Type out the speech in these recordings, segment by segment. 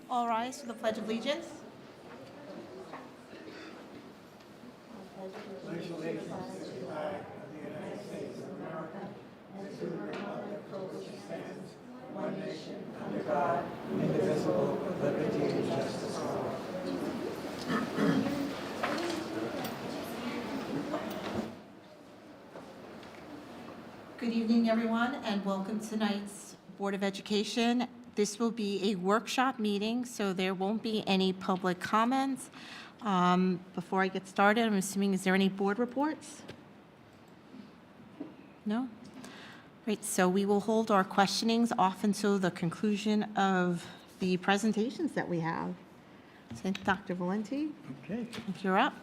All rise for the Pledge of Allegiance. Good evening, everyone, and welcome to tonight's Board of Education. This will be a workshop meeting, so there won't be any public comments. Before I get started, I'm assuming, is there any board reports? No? Great, so we will hold our questionings off until the conclusion of the presentations that we have. So Dr. Valenti, Okay. if you're up.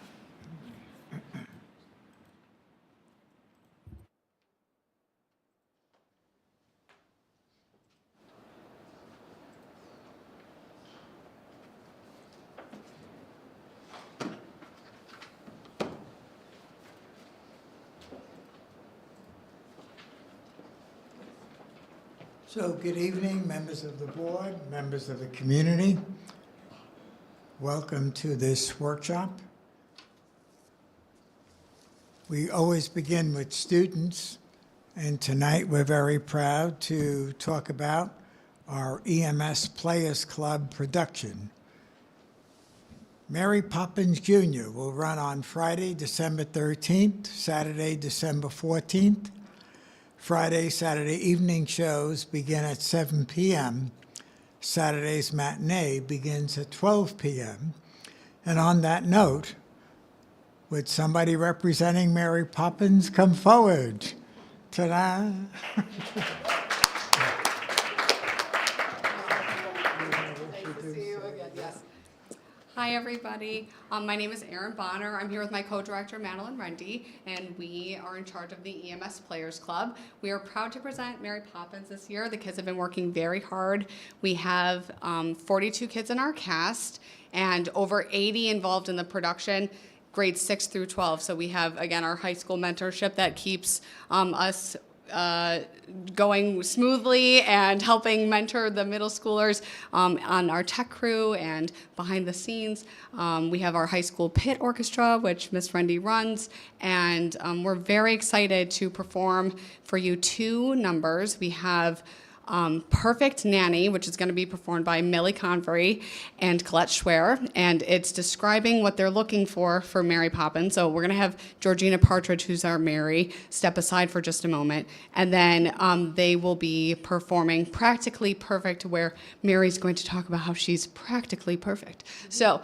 So good evening, members of the board, members of the community. Welcome to this workshop. We always begin with students, and tonight we're very proud to talk about our EMS Players Club production. Mary Poppins Jr. will run on Friday, December 13th, Saturday, December 14th. Friday, Saturday evening shows begin at 7 p.m. Saturday's matinee begins at 12 p.m. And on that note, would somebody representing Mary Poppins come forward? Ta-da! Nice to see you again, yes. Hi, everybody. My name is Erin Bonner. I'm here with my co-director, Madeline Rendy, and we are in charge of the EMS Players Club. We are proud to present Mary Poppins this year. The kids have been working very hard. We have 42 kids in our cast and over 80 involved in the production, grades 6 through 12. So we have, again, our high school mentorship that keeps us going smoothly and helping mentor the middle schoolers on our tech crew and behind the scenes. We have our high school pit orchestra, which Miss Rendy runs, and we're very excited to perform for you 2 numbers. We have Perfect Nanny, which is going to be performed by Millie Convery and Colette Schwer, and it's describing what they're looking for Mary Poppins. So we're going to have Georgina Partridge, who's our Mary, step aside for just a moment, and then they will be performing Practically Perfect, where Mary's going to talk about how she's practically perfect. So,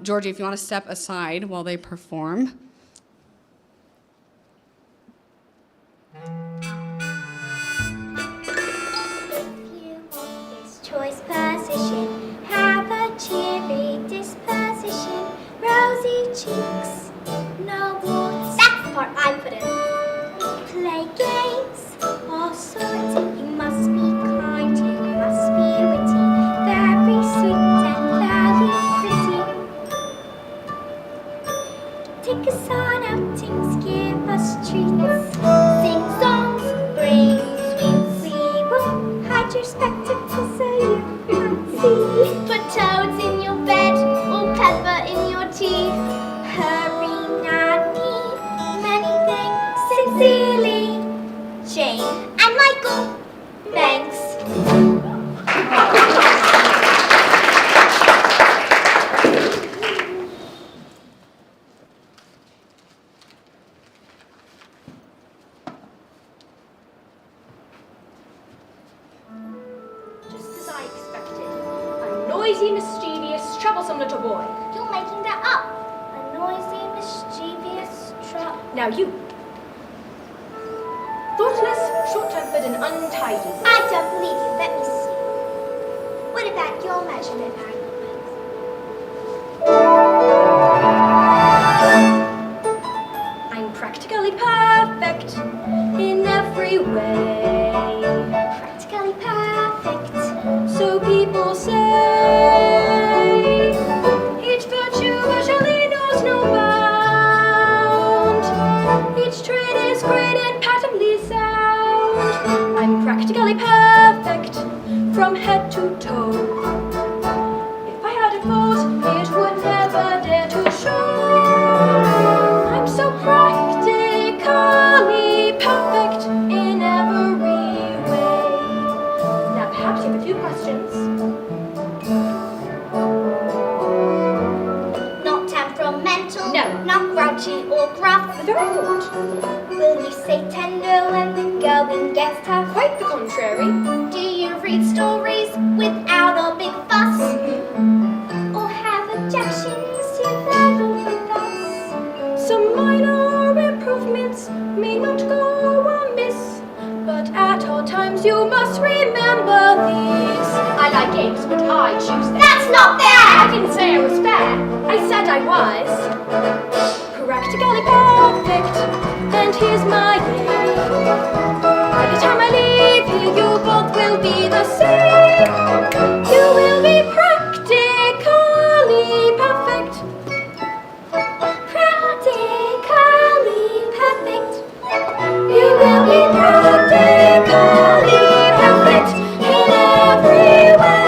Georgie, if you want to step aside while they perform. Choice position, have a cheery disposition, rosy cheeks, no warts. That's the part I put in. Sincerely, Jane and Michael. Thanks. Just as I expected. A noisy, mischievous, troublesome little boy. You're making that up. A noisy, mischievous Now you. Thoughtless, short-tempered, and untidy. I don't believe you. Let me see. What about your measurement argument? I'm practically perfect in every way. Practically perfect. So people say. Each virtue usually knows no bound. Each trait is great and patently sound. I'm practically perfect from head to toe. If I had a fault, it would never dare to show. I'm so practically perfect in every way. Now perhaps you have a few questions. Not temperamental. No. Not grouchy or gruff. Very good. Will you say tender when the going gets tough? Quite the contrary. Do you read stories without a big fuss? Or have objections to travel with us? Some minor improvements may not go amiss, but at all times you must remember these. I like games, but I choose them. That's not I fair! didn't say I was fair. I said I was practically perfect, and here's my aim. By the time I leave here, you both will be the same. You will be practically perfect. Practically perfect. You will be practically perfect in every way.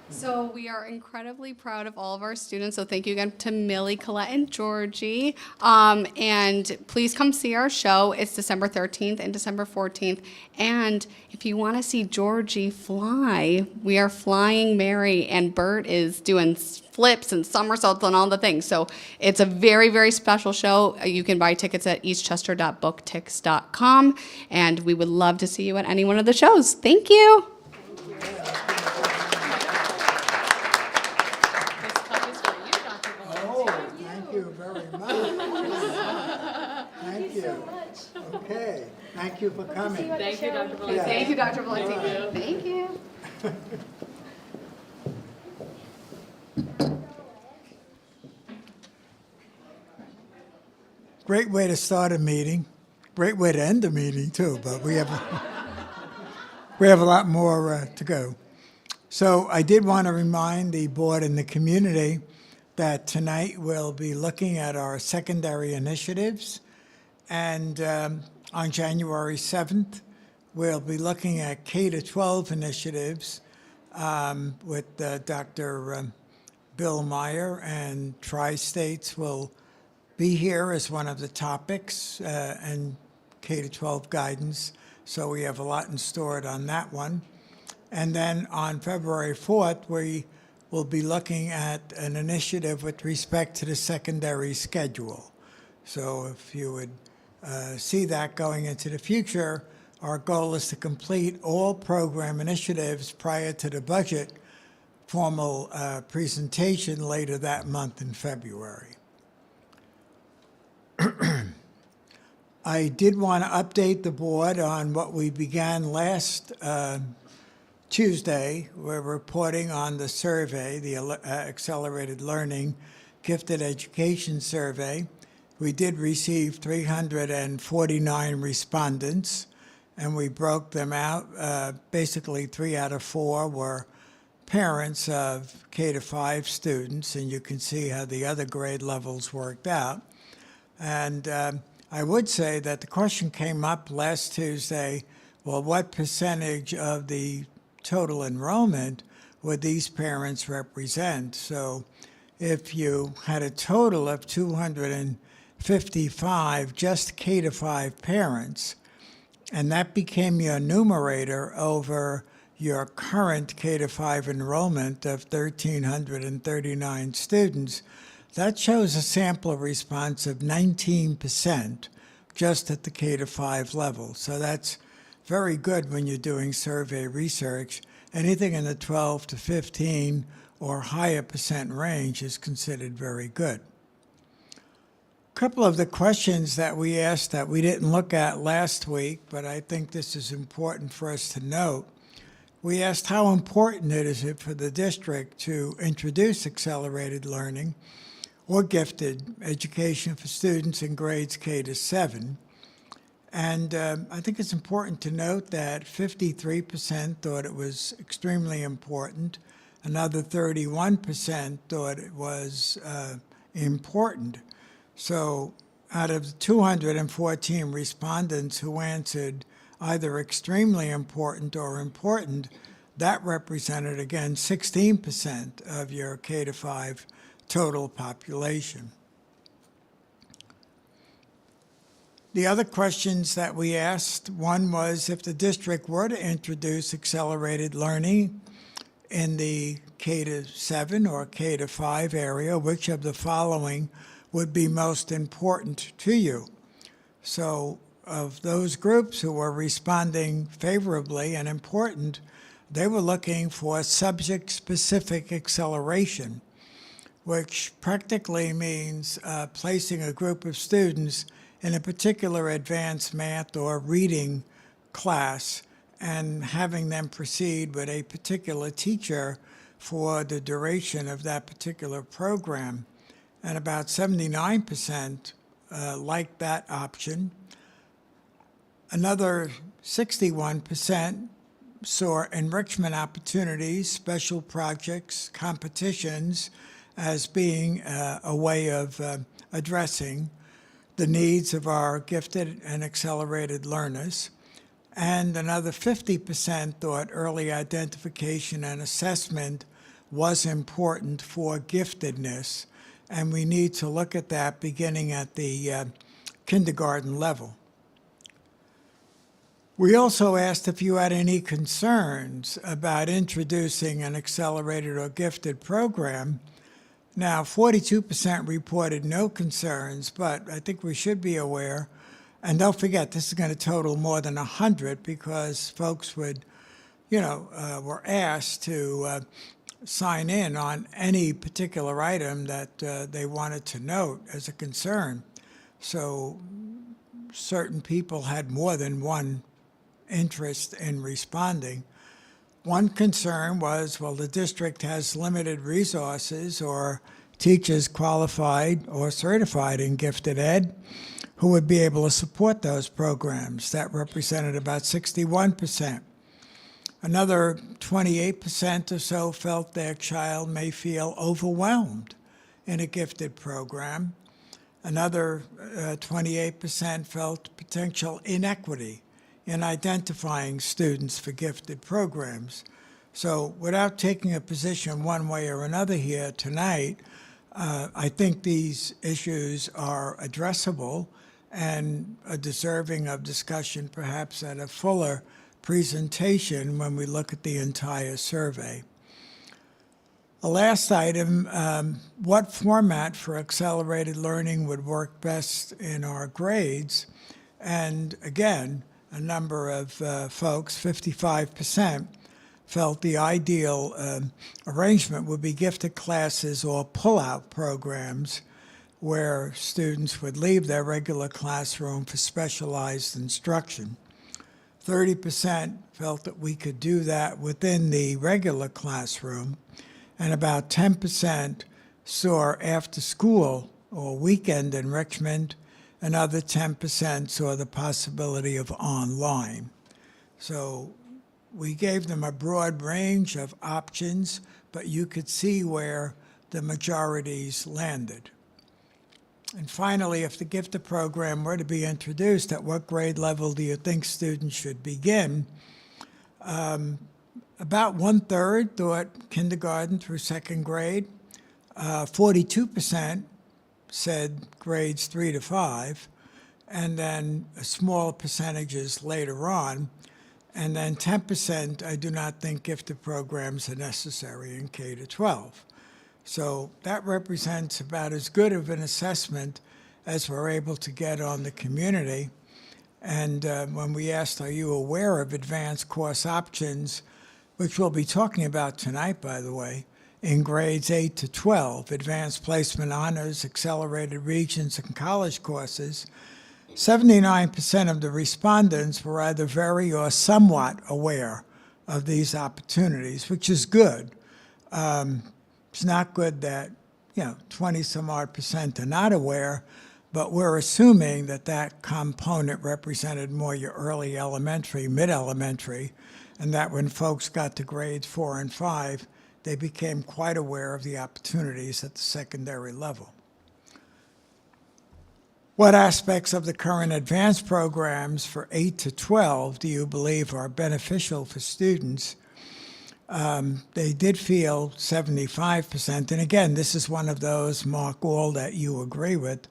So we are incredibly proud of all of our students. So thank you again to Millie, Colette, and Georgie. And please come see our show. It's December 13th and December 14th. And if you want to see Georgie fly, we are flying Mary, and Bert is doing flips and somersaults and all the things. So it's a very, very special show. You can buy tickets at eastchester.booktix.com. And we would love to see you at any one of the shows. Thank you. Oh, thank you very much. Thank you. Okay, thank you for coming. Thank you, Dr. Valenti. Yeah. Thank you, Dr. Valenti. Thank you. Great way to start a meeting. Great way to end a meeting, too, but we have a lot more to go. So I did want to remind the board and the community that tonight we'll be looking at our secondary initiatives. And on January 7th, we'll be looking at K-12 initiatives with Dr. Bill Meyer, and Tri-States will be here as one of the topics, and K-12 guidance. So we have a lot in store on that one. And then on February 4th, we will be looking at an initiative with respect to the secondary schedule. So if you would see that going into the future, our goal is to complete all program initiatives prior to the budget formal presentation later that month in February. I did want to update the board on what we began last Tuesday. We're reporting on the survey, the Accelerated Learning Gifted Education Survey. We did receive 349 respondents, and we broke them out. Basically, 3 out of 4 were parents of K-5 students, and you can see how the other grade levels worked out. And I would say that the question came up last Tuesday, well, what percentage of the total enrollment would these parents represent? So if you had a total of 255 just K-5 parents, and that became your numerator over your current K-5 enrollment of 1,339 students, that shows a sample response of 19% just at the K-5 level. So that's very good when you're doing survey research. Anything in the 12 to 15 or higher percent range is considered very good. A couple of the questions that we asked that we didn't look at last week, but I think this is important for us to note. We asked how important it is for the district to introduce accelerated learning or gifted education for students in grades K-7. And I think it's important to note that 53% thought it was extremely important. Another 31% thought it was important. So out of the 214 respondents who answered either extremely important or important, that represented, again, 16% of your K-5 total population. The other questions that we asked, one was if the district were to introduce accelerated learning in the K-7 or K-5 area, which of the following would be most important to you? So of those groups who were responding favorably and important, they were looking for subject-specific acceleration, which practically means placing a group of students in a particular advanced math or reading class and having them proceed with a particular teacher for the duration of that particular program. And about 79% liked that option. Another 61% saw enrichment opportunities, special projects, competitions as being a way of addressing the needs of our gifted and accelerated learners. And another 50% thought early identification and assessment was important for giftedness, and we need to look at that beginning at the kindergarten level. We also asked if you had any concerns about introducing an accelerated or gifted program. Now, 42% reported no concerns, but I think we should be aware, and don't forget, this is going to total more than 100 because folks would, were asked to sign in on any particular item that they wanted to note as a concern. So certain people had more than one interest in responding. One concern was, well, the district has limited resources or teachers qualified or certified in gifted ed who would be able to support those programs. That represented about 61%. Another 28% or so felt their child may feel overwhelmed in a gifted program. Another 28% felt potential inequity in identifying students for gifted programs. So without taking a position one way or another here tonight, I think these issues are addressable and are deserving of discussion perhaps at a fuller presentation when we look at the entire survey. The last item, what format for accelerated learning would work best in our grades? And again, a number of folks, 55%, felt the ideal arrangement would be gifted classes or pull-out programs where students would leave their regular classroom for specialized instruction. 30% felt that we could do that within the regular classroom, and about 10% saw after school or weekend enrichment. Another 10% saw the possibility of online. So we gave them a broad range of options, but you could see where the majorities landed. And finally, if the gifted program were to be introduced, at what grade level do you think students should begin? About 1/3 thought kindergarten through second grade. 42% said grades 3 to 5, and then small percentages later on. And then 10%, I do not think gifted programs are necessary in K to 12. So that represents about as good of an assessment as we're able to get on the community. And when we asked, are you aware of advanced course options, which we'll be talking about tonight, by the way, in grades 8 to 12, advanced placement honors, accelerated regions, and college courses, 79% of the respondents were either very or somewhat aware of these opportunities, which is good. It's not good that, 20-some odd percent are not aware, but we're assuming that that component represented more your early elementary, mid-elementary, and that when folks got to grades 4 and 5, they became quite aware of the opportunities at the secondary level. What aspects of the current advanced programs for 8 to 12 do you believe are beneficial for students? They did feel 75%, and again, this is one of those, Mark Wall, that you agree with.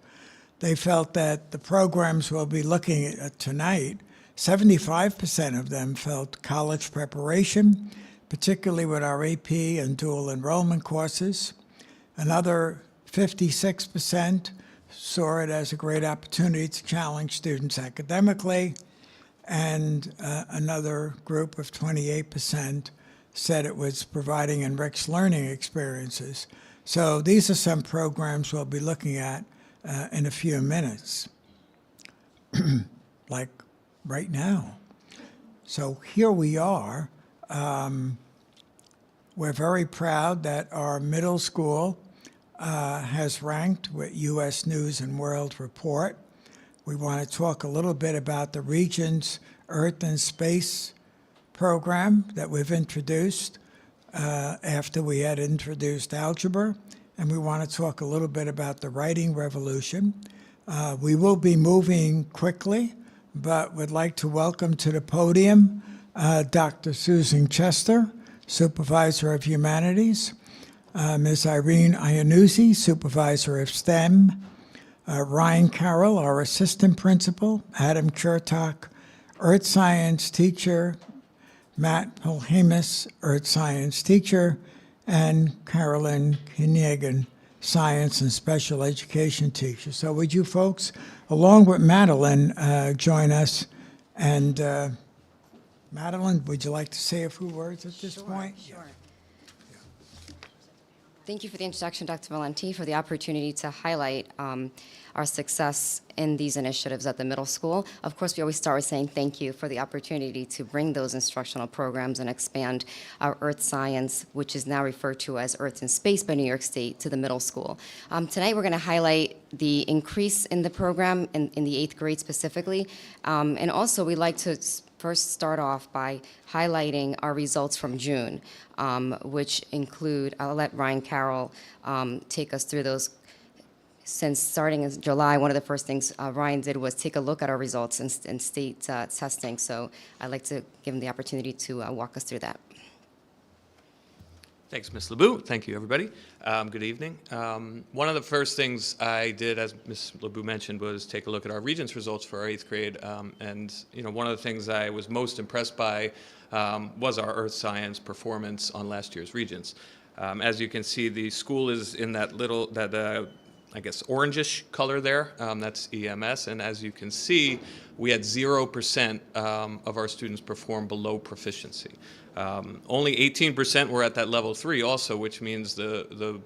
They felt that the programs we'll be looking at tonight, 75% of them felt college preparation, particularly with our AP and dual enrollment courses. Another 56% saw it as a great opportunity to challenge students academically, and another group of 28% said it was providing enriched learning experiences. So these are some programs we'll be looking at in a few minutes, like right now. So here we are. We're very proud that our middle school has ranked with U.S. News and World Report. We want to talk a little bit about the Regents Earth and Space program that we've introduced after we had introduced algebra, and we want to talk a little bit about the writing revolution. We will be moving quickly, but would like to welcome to the podium Dr. Susan Chester, Supervisor of Humanities, Ms. Irene Iannuzzi, Supervisor of STEM, Ryan Carroll, our Assistant Principal, Adam Chertok, Earth Science Teacher, Matt Polhemus, Earth Science Teacher, and Carolyn Kniegan, Science and Special Education Teacher. So would you folks, along with Madeline, join us? And Madeline, would you like to say a few words at this point? Sure. Thank you for the introduction, Dr. Valenti, for the opportunity to highlight our success in these initiatives at the middle school. Of course, we always start with saying thank you for the opportunity to bring those instructional programs and expand our earth science, which is now referred to as Earth and Space by New York State, to the middle school. Tonight, we're going to highlight the increase in the program in the 8th grade specifically. And also, we'd like to first start off by highlighting our results from June, which include, I'll let Ryan Carroll take us through those. Since starting in July, one of the first things Ryan did was take a look at our results in state testing. So I'd like to give him the opportunity to walk us through that. Thanks, Ms. LeBoux. Thank you, everybody. Good evening. One of the first things I did, as Ms. LeBoux mentioned, was take a look at our Regents results for our 8th grade. And one of the things I was most impressed by was our earth science performance on last year's Regents. As you can see, the school is in that little, I guess, orangish color there. That's EMS. And as you can see, we had 0% of our students perform below proficiency. Only 18% were at that level 3 also, which means the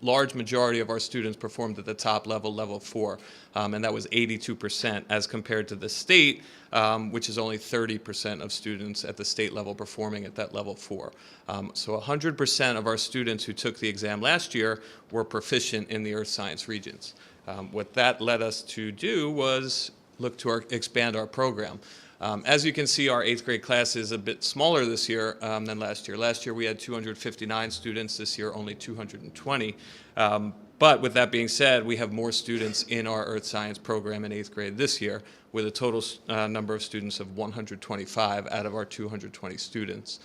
large majority of our students performed at the top level, level 4, and that was 82% as compared to the state, which is only 30% of students at the state level performing at that level 4. So 100% of our students who took the exam last year were proficient in the earth science Regents. What that led us to do was look to expand our program. As you can see, our 8th grade class is a bit smaller this year than last year. Last year we had 259 students, this year only 220. But with that being said, we have more students in our earth science program in 8th grade this year, with a total number of students of 125 out of our 220 students,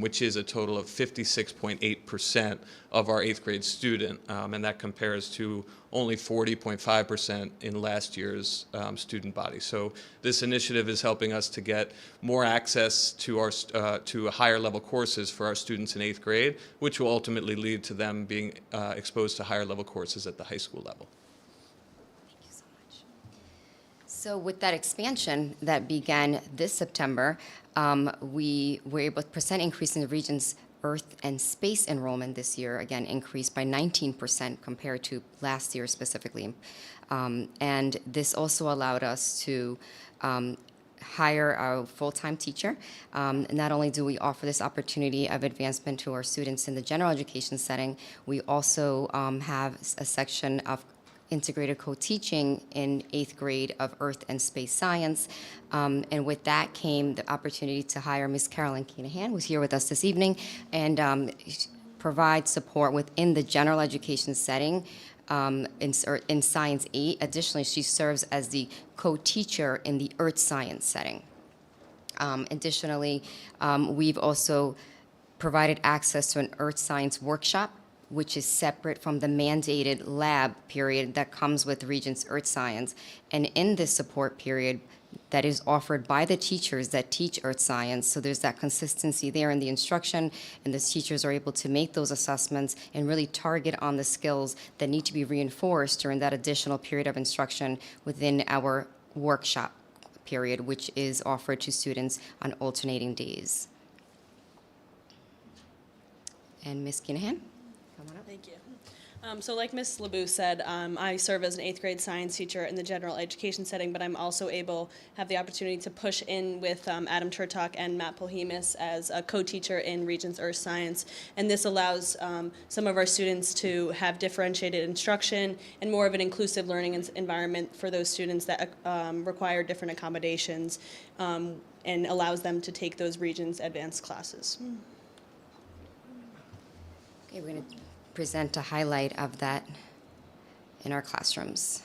which is a total of 56.8% of our 8th grade student, and that compares to only 40.5% in last year's student body. So this initiative is helping us to get more access to our to higher level courses for our students in 8th grade, which will ultimately lead to them being exposed to higher level courses at the high school level. So with that expansion that began this September, we were able to percent increase in the region's Earth and Space enrollment this year, again, increased by 19% compared to last year specifically. And this also allowed us to hire a full-time teacher. Not only do we offer this opportunity of advancement to our students in the general education setting, we also have a section of integrated co-teaching in 8th grade of Earth and Space Science. And with that came the opportunity to hire Ms. Carolyn Keenahan, who's here with us this evening, and provide support within the general education setting in Science 8. Additionally, she serves as the co-teacher in the Earth Science setting. Additionally, we've also provided access to an Earth Science workshop, which is separate from the mandated lab period that comes with Regents Earth Science. And in this support period, that is offered by the teachers that teach Earth Science, so there's that consistency there in the instruction, and the teachers are able to make those assessments and really target on the skills that need to be reinforced during that additional period of instruction within our workshop period, which is offered to students on alternating days. And Ms. Keenahan? Thank you. So like Ms. LeBou said, I serve as an 8th grade science teacher in the general education setting, but I'm also have the opportunity to push in with Adam Chertok and Matt Polhemus as a co-teacher in Regents Earth Science. And this allows some of our students to have differentiated instruction and more of an inclusive learning environment for those students that require different accommodations, and allows them to take those Regents advanced classes. Okay, we're going to present a highlight of that in our classrooms.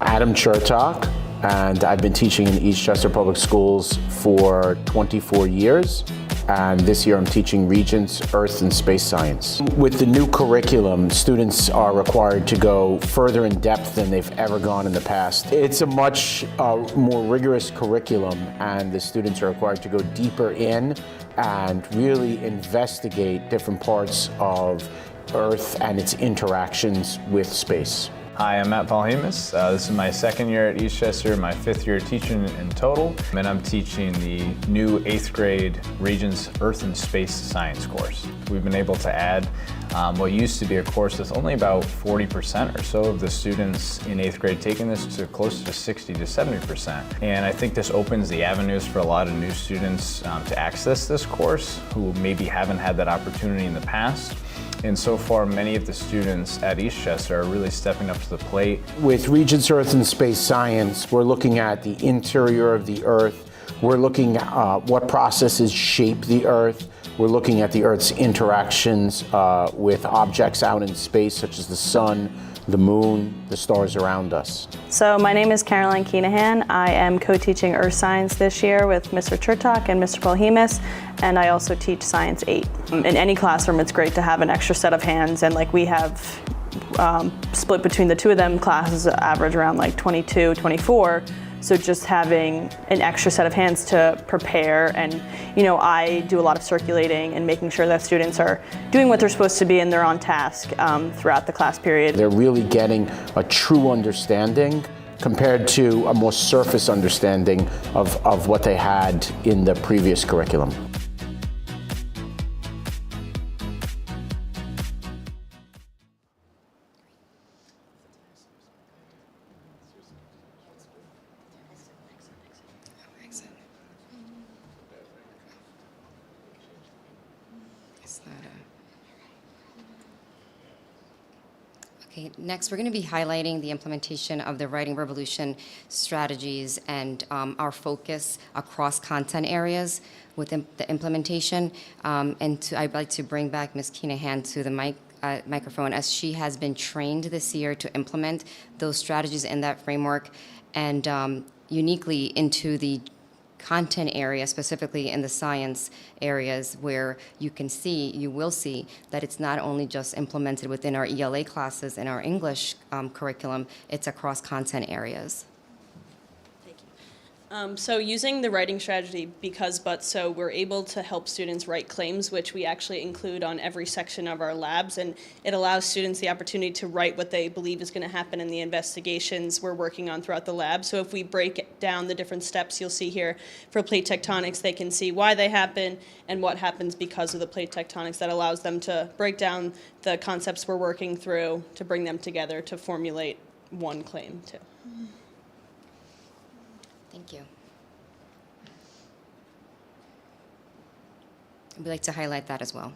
Adam Chertok, and I've been teaching in Eastchester Public Schools for 24 years. And this year I'm teaching Regents Earth and Space Science. With the new curriculum, students are required to go further in depth than they've ever gone in the past. It's a much more rigorous curriculum, and the students are required to go deeper in and really investigate different parts of Earth and its interactions with space. Hi, I'm Matt Polhemus. This is my second year at Eastchester, my 5th year teaching in total, and I'm teaching the new 8th grade Regents Earth and Space Science course. We've been able to add what used to be a course with only about 40% or so of the students in 8th grade taking this to close to 60 to 70%. And I think this opens the avenues for a lot of new students to access this course who maybe haven't had that opportunity in the past. And so far, many of the students at Eastchester are really stepping up to the plate. With Regents Earth and Space Science, we're looking at the interior of the Earth. We're looking at what processes shape the Earth. We're looking at the Earth's interactions with objects out in space, such as the sun, the moon, the stars around us. So my name is Caroline Keenahan. I am co-teaching Earth Science this year with Mr. Chertok and Mr. Polhemus, and I also teach Science 8. In any classroom, it's great to have an extra set of hands, and like we have split between the two of them, classes average around like 22, 24. So just having an extra set of hands to prepare, and I do a lot of circulating and making sure that students are doing what they're supposed to be and they're on task throughout the class period. They're really getting a true understanding compared to a more surface understanding of what they had in the previous curriculum. Okay, next we're going to be highlighting the implementation of the Writing Revolution strategies and our focus across content areas with the implementation. I'd like to bring back Ms. Keenahan to the microphone, as she has been trained this year to implement those strategies in that framework, and uniquely into the content area, specifically in the science areas, where you will see that it's not only just implemented within our ELA classes and our English curriculum, it's across content areas. So using the writing strategy Because But So, we're able to help students write claims, which we actually include on every section of our labs, and it allows students the opportunity to write what they believe is going to happen in the investigations we're working on throughout the lab. So if we break down the different steps you'll see here for plate tectonics, they can see why they happen and what happens because of the plate tectonics. That allows them to break down the concepts we're working through to bring them together to formulate one claim too. Thank you. We'd like to highlight that as well.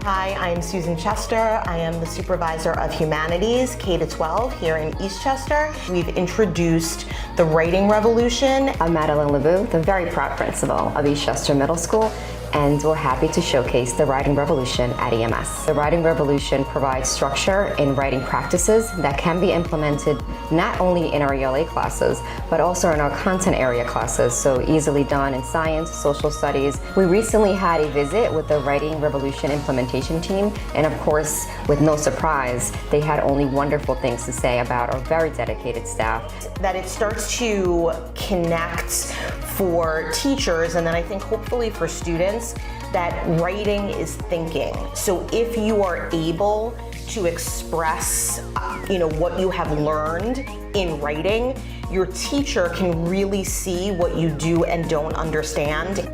Hi, I'm Susan Chester. I am the supervisor of humanities K-12 here in Eastchester. We've introduced the Writing Revolution. I'm Madeline LeBeau, the very proud principal of Eastchester Middle School, and we're happy to showcase the Writing Revolution at EMS. The Writing Revolution provides structure in writing practices that can be implemented not only in our ELA classes, but also in our content area classes, so easily done in science, social studies. We recently had a visit with the Writing Revolution implementation team, and of course, with no surprise, they had only wonderful things to say about our very dedicated staff. That it starts to connect for teachers, and then I think hopefully for students, that writing is thinking. So if you are able to express what you have learned in writing, your teacher can really see what you do and don't understand.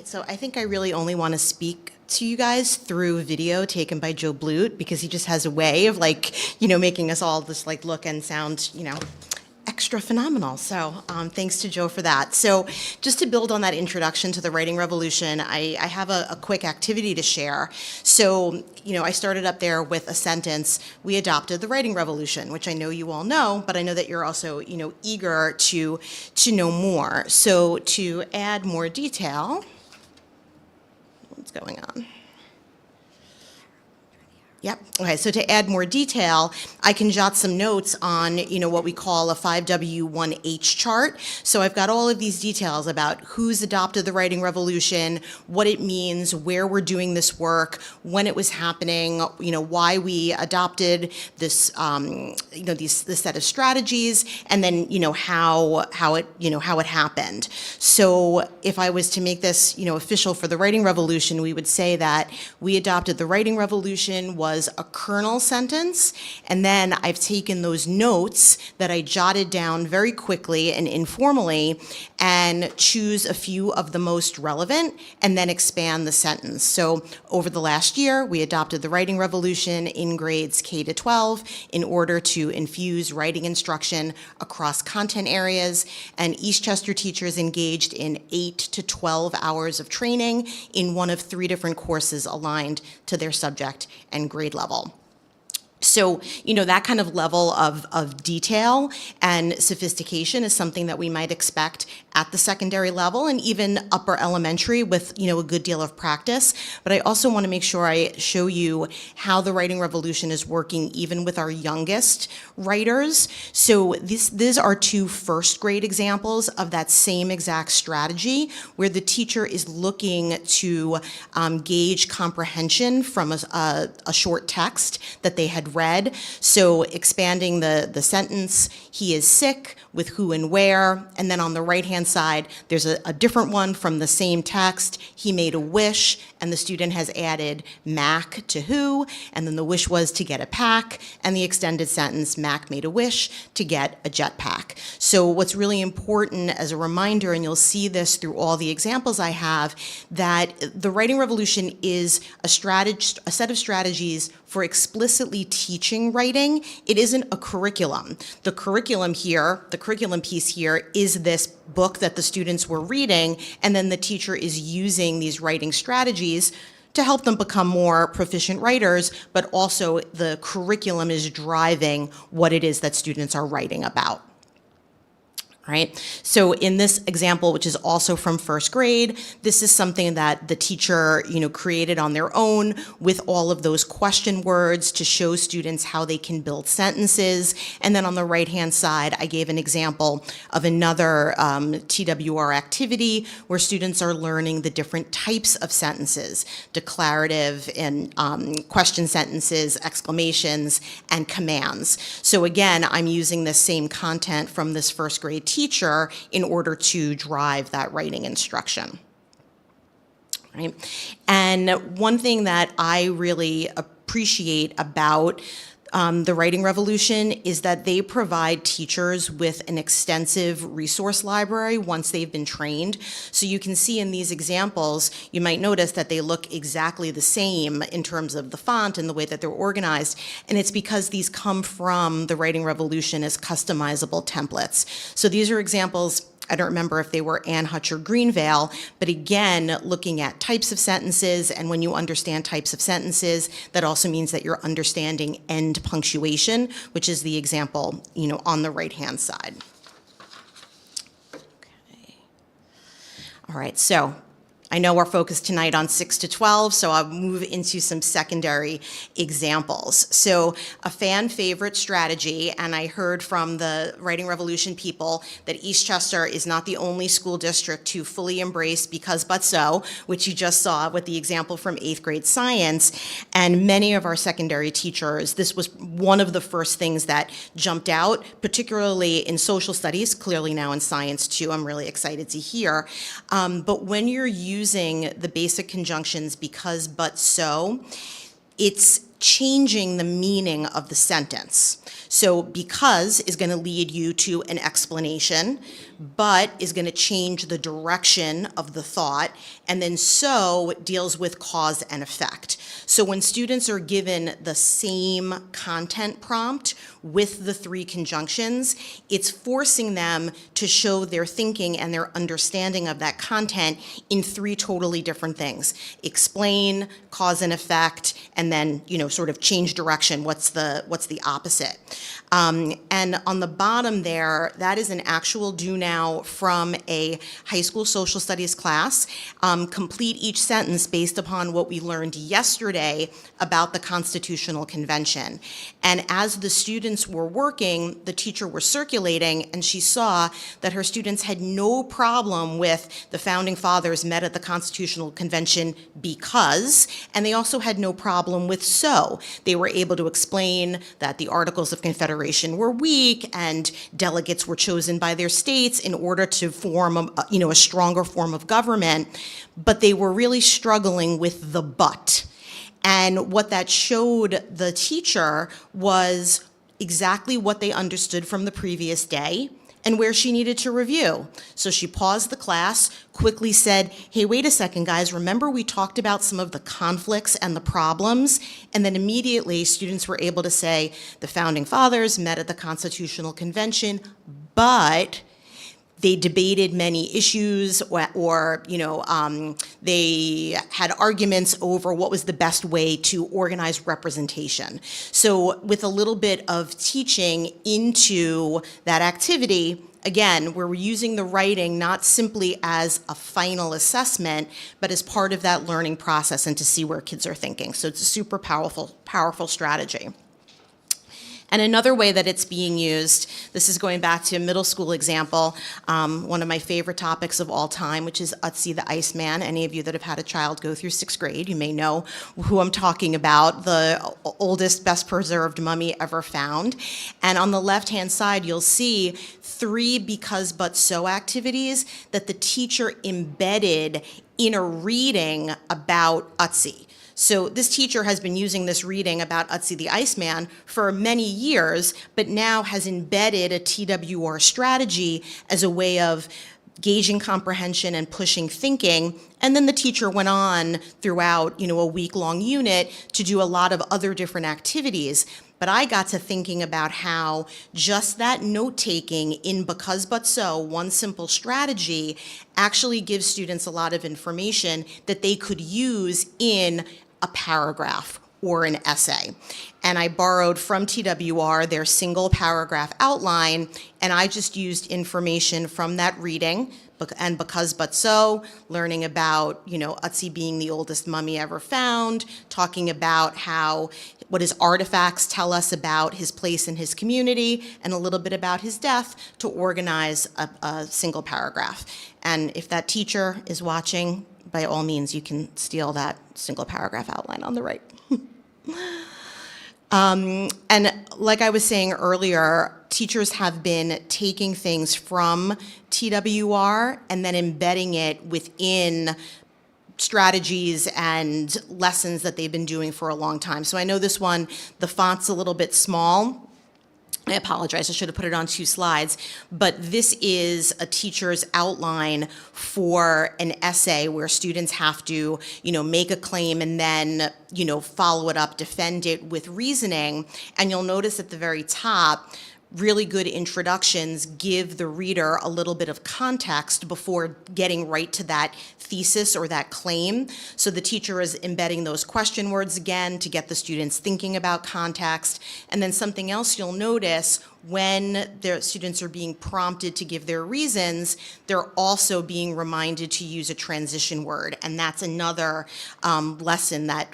So I think I really only want to speak to you guys through video taken by Joe Blute, because he just has a way of making us all just look and sound, extra phenomenal. So thanks to Joe for that. So just to build on that introduction to the Writing Revolution, I have a quick activity to share. So, I started up there with a sentence, we adopted the Writing Revolution, which I know you all know, but I know that you're also, eager to know more. So to add more detail, what's going on? Yep. Okay, so to add more detail, I can jot some notes on, what we call a 5W1H chart. So I've got all of these details about who's adopted the Writing Revolution, what it means, where we're doing this work, when it was happening, why we adopted this, this set of strategies, and then, how it happened. So if I was to make this, official for the Writing Revolution, we would say that we adopted the Writing Revolution was a kernel sentence, and then I've taken those notes that I jotted down very quickly and informally and choose a few of the most relevant and then expand the sentence. So over the last year, we adopted the Writing Revolution in grades K-12 in order to infuse writing instruction across content areas, and Eastchester teachers engaged in 8 to 12 hours of training in one of 3 different courses aligned to their subject and grade level. So, that kind of level of detail and sophistication is something that we might expect at the secondary level and even upper elementary with, a good deal of practice. But I also want to make sure I show you how the Writing Revolution is working even with our youngest writers. So these are 2 first grade examples of that same exact strategy, where the teacher is looking to gauge comprehension from a short text that they had read. So expanding the sentence, he is sick, with who and where. And then on the right-hand side, there's a different one from the same text. He made a wish, and the student has added Mac to who, and then the wish was to get a pack, and the extended sentence, Mac made a wish to get a jetpack. So what's really important as a reminder, and you'll see this through all the examples I have, that the Writing Revolution is a set of strategies for explicitly teaching writing. It isn't a curriculum. The curriculum piece here is this book that the students were reading, and then the teacher is using these writing strategies to help them become more proficient writers, but also the curriculum is driving what it is that students are writing about. Right? So in this example, which is also from first grade, this is something that the teacher, created on their own with all of those question words to show students how they can build sentences. And then on the right-hand side, I gave an example of another TWR activity where students are learning the different types of sentences, declarative and question sentences, exclamations, and commands. So again, I'm using the same content from this first grade teacher in order to drive that writing instruction. Right? And one thing that I really appreciate about the Writing Revolution is that they provide teachers with an extensive resource library once they've been trained. So you can see in these examples, you might notice that they look exactly the same in terms of the font and the way that they're organized. And it's because these come from the Writing Revolution as customizable templates. So these are examples. I don't remember if they were Ann Hutch or Greenvale, but again, looking at types of sentences, and when you understand types of sentences, that also means that you're understanding end punctuation, which is the example, on the right-hand side. Okay. All right, so I know our focus tonight on 6 to 12, so I'll move into some secondary examples. So a fan favorite strategy, and I heard from the Writing Revolution people that Eastchester is not the only school district to fully embrace Because But So, which you just saw with the example from 8th grade science. And many of our secondary teachers, this was one of the first things that jumped out, particularly in social studies, clearly now in science too. I'm really excited to hear. But when you're using the basic conjunctions because, but, so, it's changing the meaning of the sentence. So because is going to lead you to an explanation, but is going to change the direction of the thought, and then so deals with cause and effect. So when students are given the same content prompt with the 3 conjunctions, it's forcing them to show their thinking and their understanding of that content in 3 totally different things. Explain, cause and effect, and then, sort of change direction. What's the opposite? And on the bottom there, that is an actual do now from a high school social studies class. Complete each sentence based upon what we learned yesterday about the Constitutional Convention. And as the students were working, the teacher was circulating, and she saw that her students had no problem with the Founding Fathers met at the Constitutional Convention because, and they also had no problem with so. They were able to explain that the Articles of Confederation were weak and delegates were chosen by their states in order to form a stronger form of government, but they were really struggling with the but. And what that showed the teacher was exactly what they understood from the previous day and where she needed to review. So she paused the class, quickly said, hey, wait a second, guys, remember we talked about some of the conflicts and the problems? And then immediately students were able to say, the Founding Fathers met at the Constitutional Convention, but they debated many issues or they had arguments over what was the best way to organize representation. So with a little bit of teaching into that activity, again, we're using the writing not simply as a final assessment, but as part of that learning process and to see where kids are thinking. So it's a super powerful strategy. And another way that it's being used, this is going back to a middle school example, one of my favorite topics of all time, which is Ötzi the Iceman. Any of you that have had a child go through 6th grade, you may know who I'm talking about, the oldest, best preserved mummy ever found. And on the left-hand side, you'll see 3 because but so activities that the teacher embedded in a reading about Ötzi. So this teacher has been using this reading about Ötzi the Iceman for many years, but now has embedded a TWR strategy as a way of gauging comprehension and pushing thinking. And then the teacher went on throughout, a week-long unit to do a lot of other different activities. But I got to thinking about how just that note-taking in because but so, one simple strategy, actually gives students a lot of information that they could use in a paragraph or an essay. And I borrowed from TWR their single paragraph outline, and I just used information from that reading, and because but so, learning about, Ötzi being the oldest mummy ever found, talking about what his artifacts tell us about his place in his community, and a little bit about his death to organize a single paragraph. And if that teacher is watching, by all means, you can steal that single paragraph outline on the right. And like I was saying earlier, teachers have been taking things from TWR and then embedding it within strategies and lessons that they've been doing for a long time. So I know this one, the font's a little bit small. I apologize, I should have put it on 2 slides, but this is a teacher's outline for an essay where students have to, make a claim and then, follow it up, defend it with reasoning. And you'll notice at the very top, really good introductions give the reader a little bit of context before getting right to that thesis or that claim. So the teacher is embedding those question words again to get the students thinking about context. And then something else you'll notice, when their students are being prompted to give their reasons, they're also being reminded to use a transition word. And that's another lesson that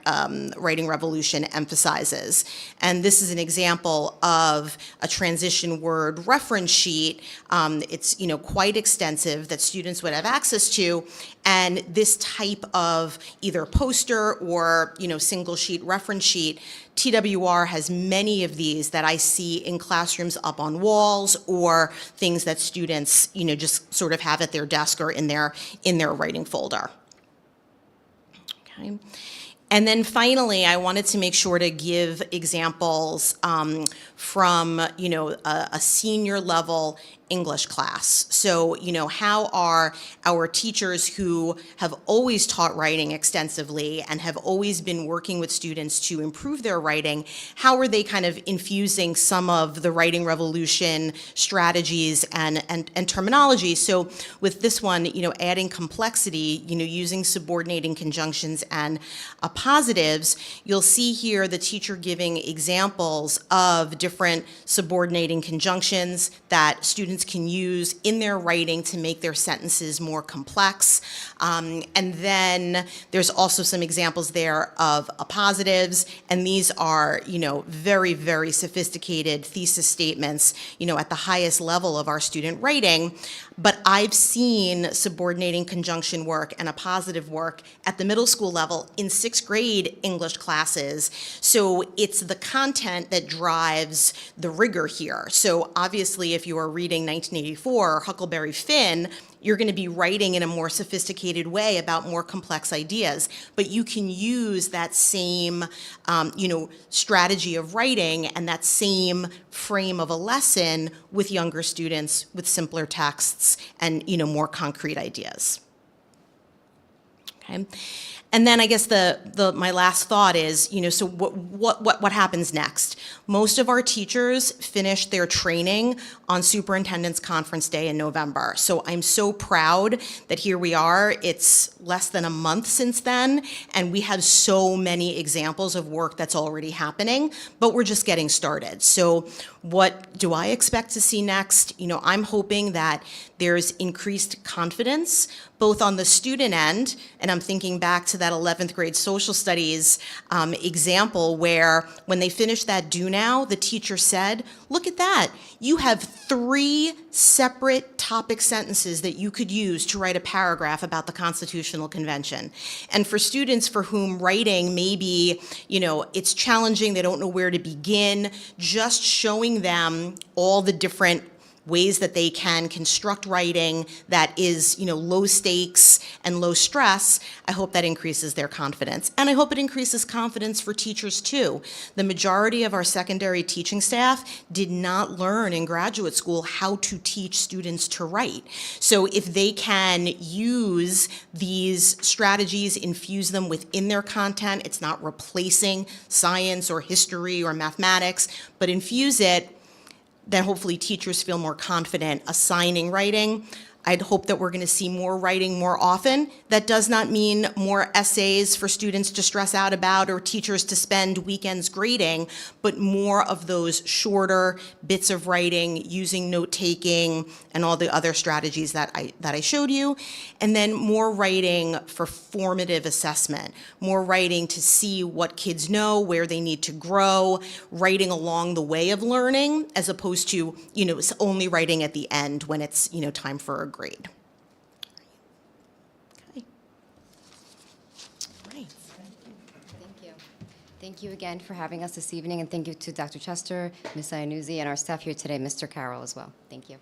Writing Revolution emphasizes. And this is an example of a transition word reference sheet. It's quite extensive that students would have access to. And this type of either poster or single sheet reference sheet, TWR has many of these that I see in classrooms up on walls or things that students, just sort of have at their desk or in their writing folder. Okay. And then finally, I wanted to make sure to give examples from, a senior level English class. So, how are our teachers who have always taught writing extensively and have always been working with students to improve their writing, how are they kind of infusing some of the Writing Revolution strategies and terminology? So with this one, adding complexity, using subordinating conjunctions and appositives, you'll see here the teacher giving examples of different subordinating conjunctions that students can use in their writing to make their sentences more complex. And then there's also some examples there of appositives, and these are, very, very sophisticated thesis statements, at the highest level of our student writing. But I've seen subordinating conjunction work and appositive work at the middle school level in 6th grade English classes. So it's the content that drives the rigor here. So obviously, if you are reading 1984 or Huckleberry Finn, you're going to be writing in a more sophisticated way about more complex ideas. But you can use that same, strategy of writing and that same frame of a lesson with younger students with simpler texts and, more concrete ideas. Okay. And then I guess my last thought is, so what happens next? Most of our teachers finish their training on Superintendent's Conference Day in November. So I'm so proud that here we are. It's less than a month since then, and we have so many examples of work that's already happening, but we're just getting started. So what do I expect to see next? I'm hoping that there's increased confidence, both on the student end, and I'm thinking back to that 11th grade social studies example where when they finished that do now, the teacher said, look at that. You have 3 separate topic sentences that you could use to write a paragraph about the Constitutional Convention. And for students for whom writing may be, it's challenging, they don't know where to begin, just showing them all the different ways that they can construct writing that is, low stakes and low stress, I hope that increases their confidence. And I hope it increases confidence for teachers too. The majority of our secondary teaching staff did not learn in graduate school how to teach students to write. So if they can use these strategies, infuse them within their content, it's not replacing science or history or mathematics, but infuse it, then hopefully teachers feel more confident assigning writing. I'd hope that we're going to see more writing more often. That does not mean more essays for students to stress out about or teachers to spend weekends grading, but more of those shorter bits of writing using note-taking and all the other strategies that I showed you. And then more writing for formative assessment, more writing to see what kids know, where they need to grow, writing along the way of learning, as opposed to, only writing at the end when it's, time for a grade. Okay. Right. Thank you. Thank you again for having us this evening, and thank you to Dr. Chester, Ms. Iannuzzi, and our staff here today, Mr. Carroll as well. Thank you.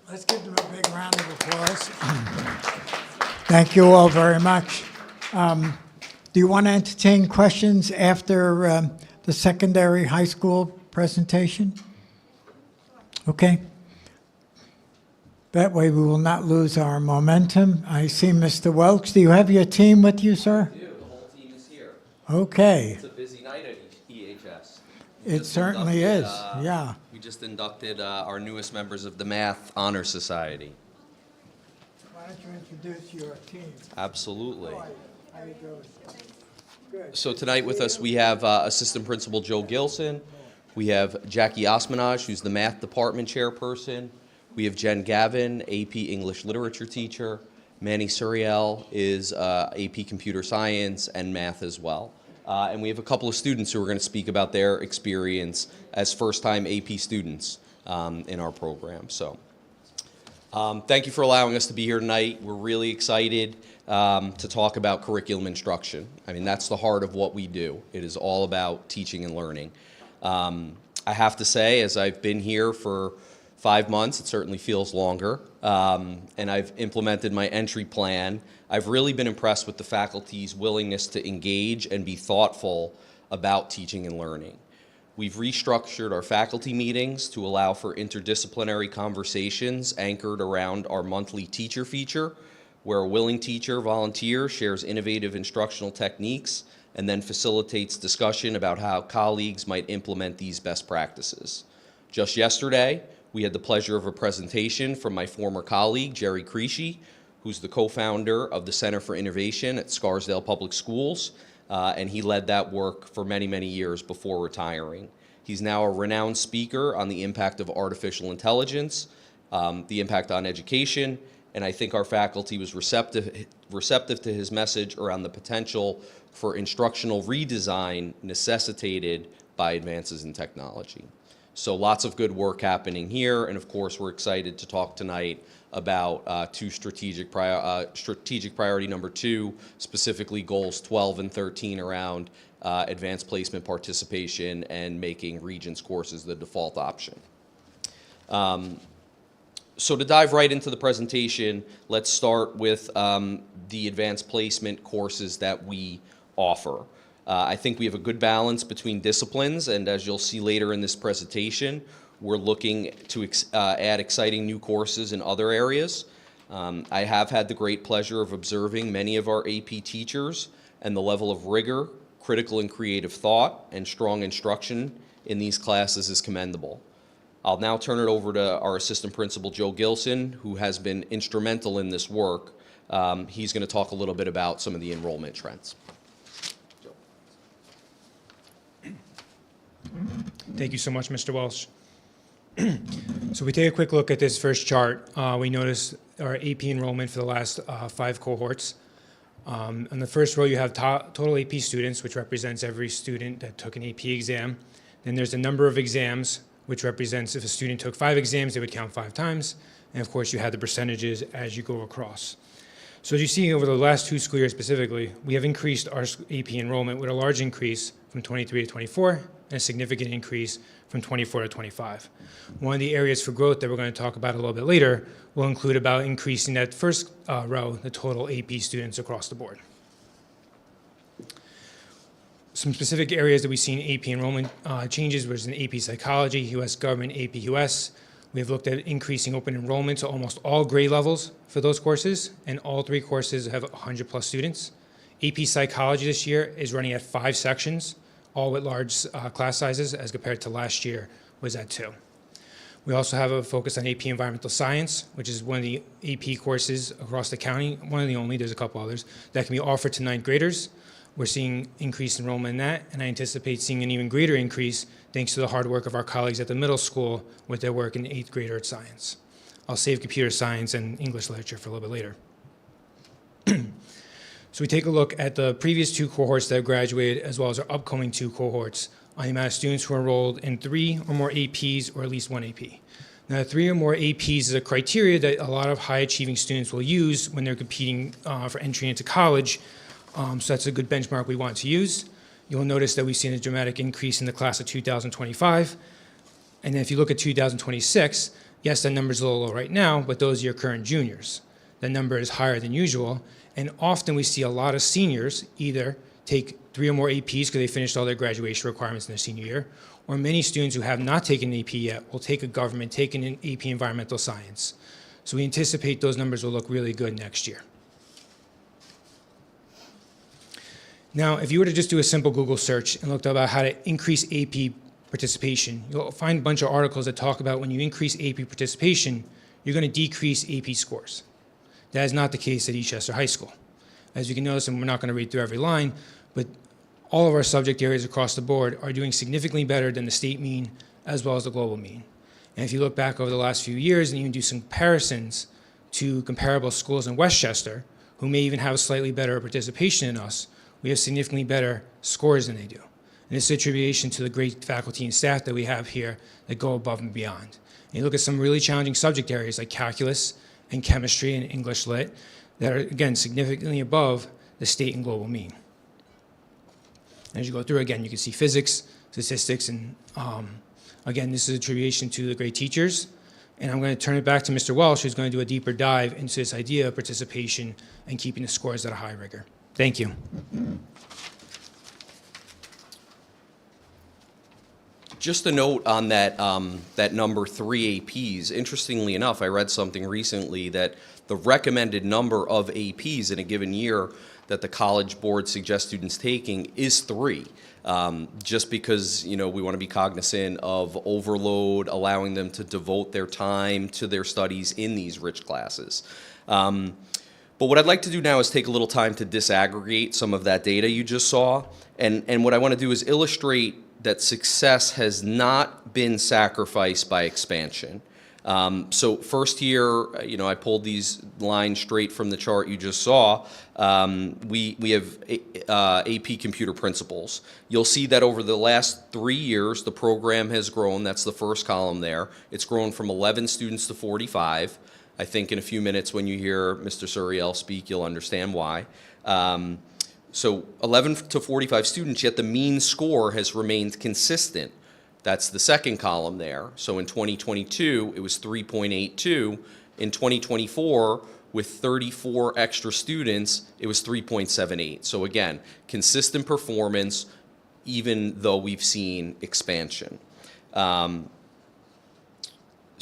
Let's give them a big round of applause. Thank you all very much. Do you want to entertain questions after the secondary high school presentation? Okay. That way we will not lose our momentum. I see Mr. Welks. Do you have your team with you, sir? I do. The whole team is here. Okay. It's a busy night at EHS. It certainly is, yeah. We just inducted our newest members of the Math Honor Society. Why don't you introduce your team? Absolutely. How you doing? Good. So tonight with us we have Assistant Principal Joe Gilson. We have Jackie Osmanage, who's the Math Department Chairperson. We have Jen Gavin, AP English Literature teacher. Manny Suriel is AP Computer Science and Math as well. And we have a couple of students who are going to speak about their experience as first-time AP students in our program. So thank you for allowing us to be here tonight. We're really excited to talk about curriculum instruction. I mean, that's the heart of what we do. It is all about teaching and learning. I have to say, as I've been here for 5 months, it certainly feels longer, and I've implemented my entry plan. I've really been impressed with the faculty's willingness to engage and be thoughtful about teaching and learning. We've restructured our faculty meetings to allow for interdisciplinary conversations anchored around our monthly teacher feature, where a willing teacher volunteer shares innovative instructional techniques and then facilitates discussion about how colleagues might implement these best practices. Just yesterday, we had the pleasure of a presentation from my former colleague, Jerry Creasy, who's the co-founder of the Center for Innovation at Scarsdale Public Schools, and he led that work for many, many years before retiring. He's now a renowned speaker on the impact of artificial intelligence, the impact on education, and I think our faculty was receptive to his message around the potential for instructional redesign necessitated by advances in technology. So lots of good work happening here, and of course we're excited to talk tonight about strategic priority number 2, specifically goals 12 and 13 around advanced placement participation and making Regents courses the default option. So to dive right into the presentation, let's start with the advanced placement courses that we offer. I think we have a good balance between disciplines, and as you'll see later in this presentation, we're looking to add exciting new courses in other areas. I have had the great pleasure of observing many of our AP teachers, and the level of rigor, critical and creative thought, and strong instruction in these classes is commendable. I'll now turn it over to our Assistant Principal, Joe Gilson, who has been instrumental in this work. He's going to talk a little bit about some of the enrollment trends. Thank you so much, Mr. Welsh. So we take a quick look at this first chart. We notice our AP enrollment for the last 5 cohorts. On the first row, you have total AP students, which represents every student that took an AP exam. Then there's the number of exams, which represents if a student took 5 exams, they would count 5 times. And of course, you have the percentages as you go across. So as you see over the last 2 school years specifically, we have increased our AP enrollment with a large increase from 23 to 24 and a significant increase from 24 to 25. One of the areas for growth that we're going to talk about a little bit later will include about increasing that first row, the total AP students across the board. Some specific areas that we've seen AP enrollment changes was in AP Psychology, US Government, AP US. We have looked at increasing open enrollment to almost all grade levels for those courses, and all 3 courses have 100+ students. AP Psychology this year is running at 5 sections, all with large class sizes, as compared to last year was at 2. We also have a focus on AP Environmental Science, which is one of the AP courses across the county, one of the only, there's a couple others, that can be offered to 9th graders. We're seeing increased enrollment in that, and I anticipate seeing an even greater increase thanks to the hard work of our colleagues at the middle school with their work in 8th grade Earth Science. I'll save computer science and English literature for a little bit later. So we take a look at the previous 2 cohorts that have graduated, as well as our upcoming 2 cohorts, on the amount of students who are enrolled in 3 or more APs or at least 1 AP. Now, 3 or more APs is a criteria that a lot of high-achieving students will use when they're competing for entry into college. So that's a good benchmark we want to use. You'll notice that we've seen a dramatic increase in the class of 2025. And then if you look at 2026, yes, that number's a little low right now, but those are your current juniors. That number is higher than usual. And often we see a lot of seniors either take 3 or more APs because they finished all their graduation requirements in their senior year, or many students who have not taken an AP yet will take a government, take an AP Environmental Science. So we anticipate those numbers will look really good next year. Now, if you were to just do a simple Google search and look about how to increase AP participation, you'll find a bunch of articles that talk about when you increase AP participation, you're going to decrease AP scores. That is not the case at Eastchester High School. As you can notice, and we're not going to read through every line, but all of our subject areas across the board are doing significantly better than the state mean as well as the global mean. And if you look back over the last few years and even do some comparisons to comparable schools in Westchester, who may even have a slightly better participation than us, we have significantly better scores than they do. And this is attribution to the great faculty and staff that we have here that go above and beyond. And you look at some really challenging subject areas like calculus and chemistry and English lit that are, again, significantly above the state and global mean. And as you go through, again, you can see physics, statistics, and again, this is attribution to the great teachers. And I'm going to turn it back to Mr. Welsh, who's going to do a deeper dive into this idea of participation and keeping the scores at a high rigor. Thank you. Just a note on that, that number 3 APs. Interestingly enough, I read something recently that the recommended number of APs in a given year that the College Board suggests students taking is 3. Just because, you know, we want to be cognizant of overload, allowing them to devote their time to their studies in these rich classes. But what I'd like to do now is take a little time to disaggregate some of that data you just saw. And what I want to do is illustrate that success has not been sacrificed by expansion. So first year, you know, I pulled these lines straight from the chart you just saw. We have AP Computer Principles. You'll see that over the last 3 years, the program has grown. That's the first column there. It's grown from 11 students to 45. I think in a few minutes when you hear Mr. Suriel speak, you'll understand why. So 11 to 45 students, yet the mean score has remained consistent. That's the second column there. So in 2022, it was 3.82. In 2024, with 34 extra students, it was 3.78. So again, consistent performance, even though we've seen expansion. So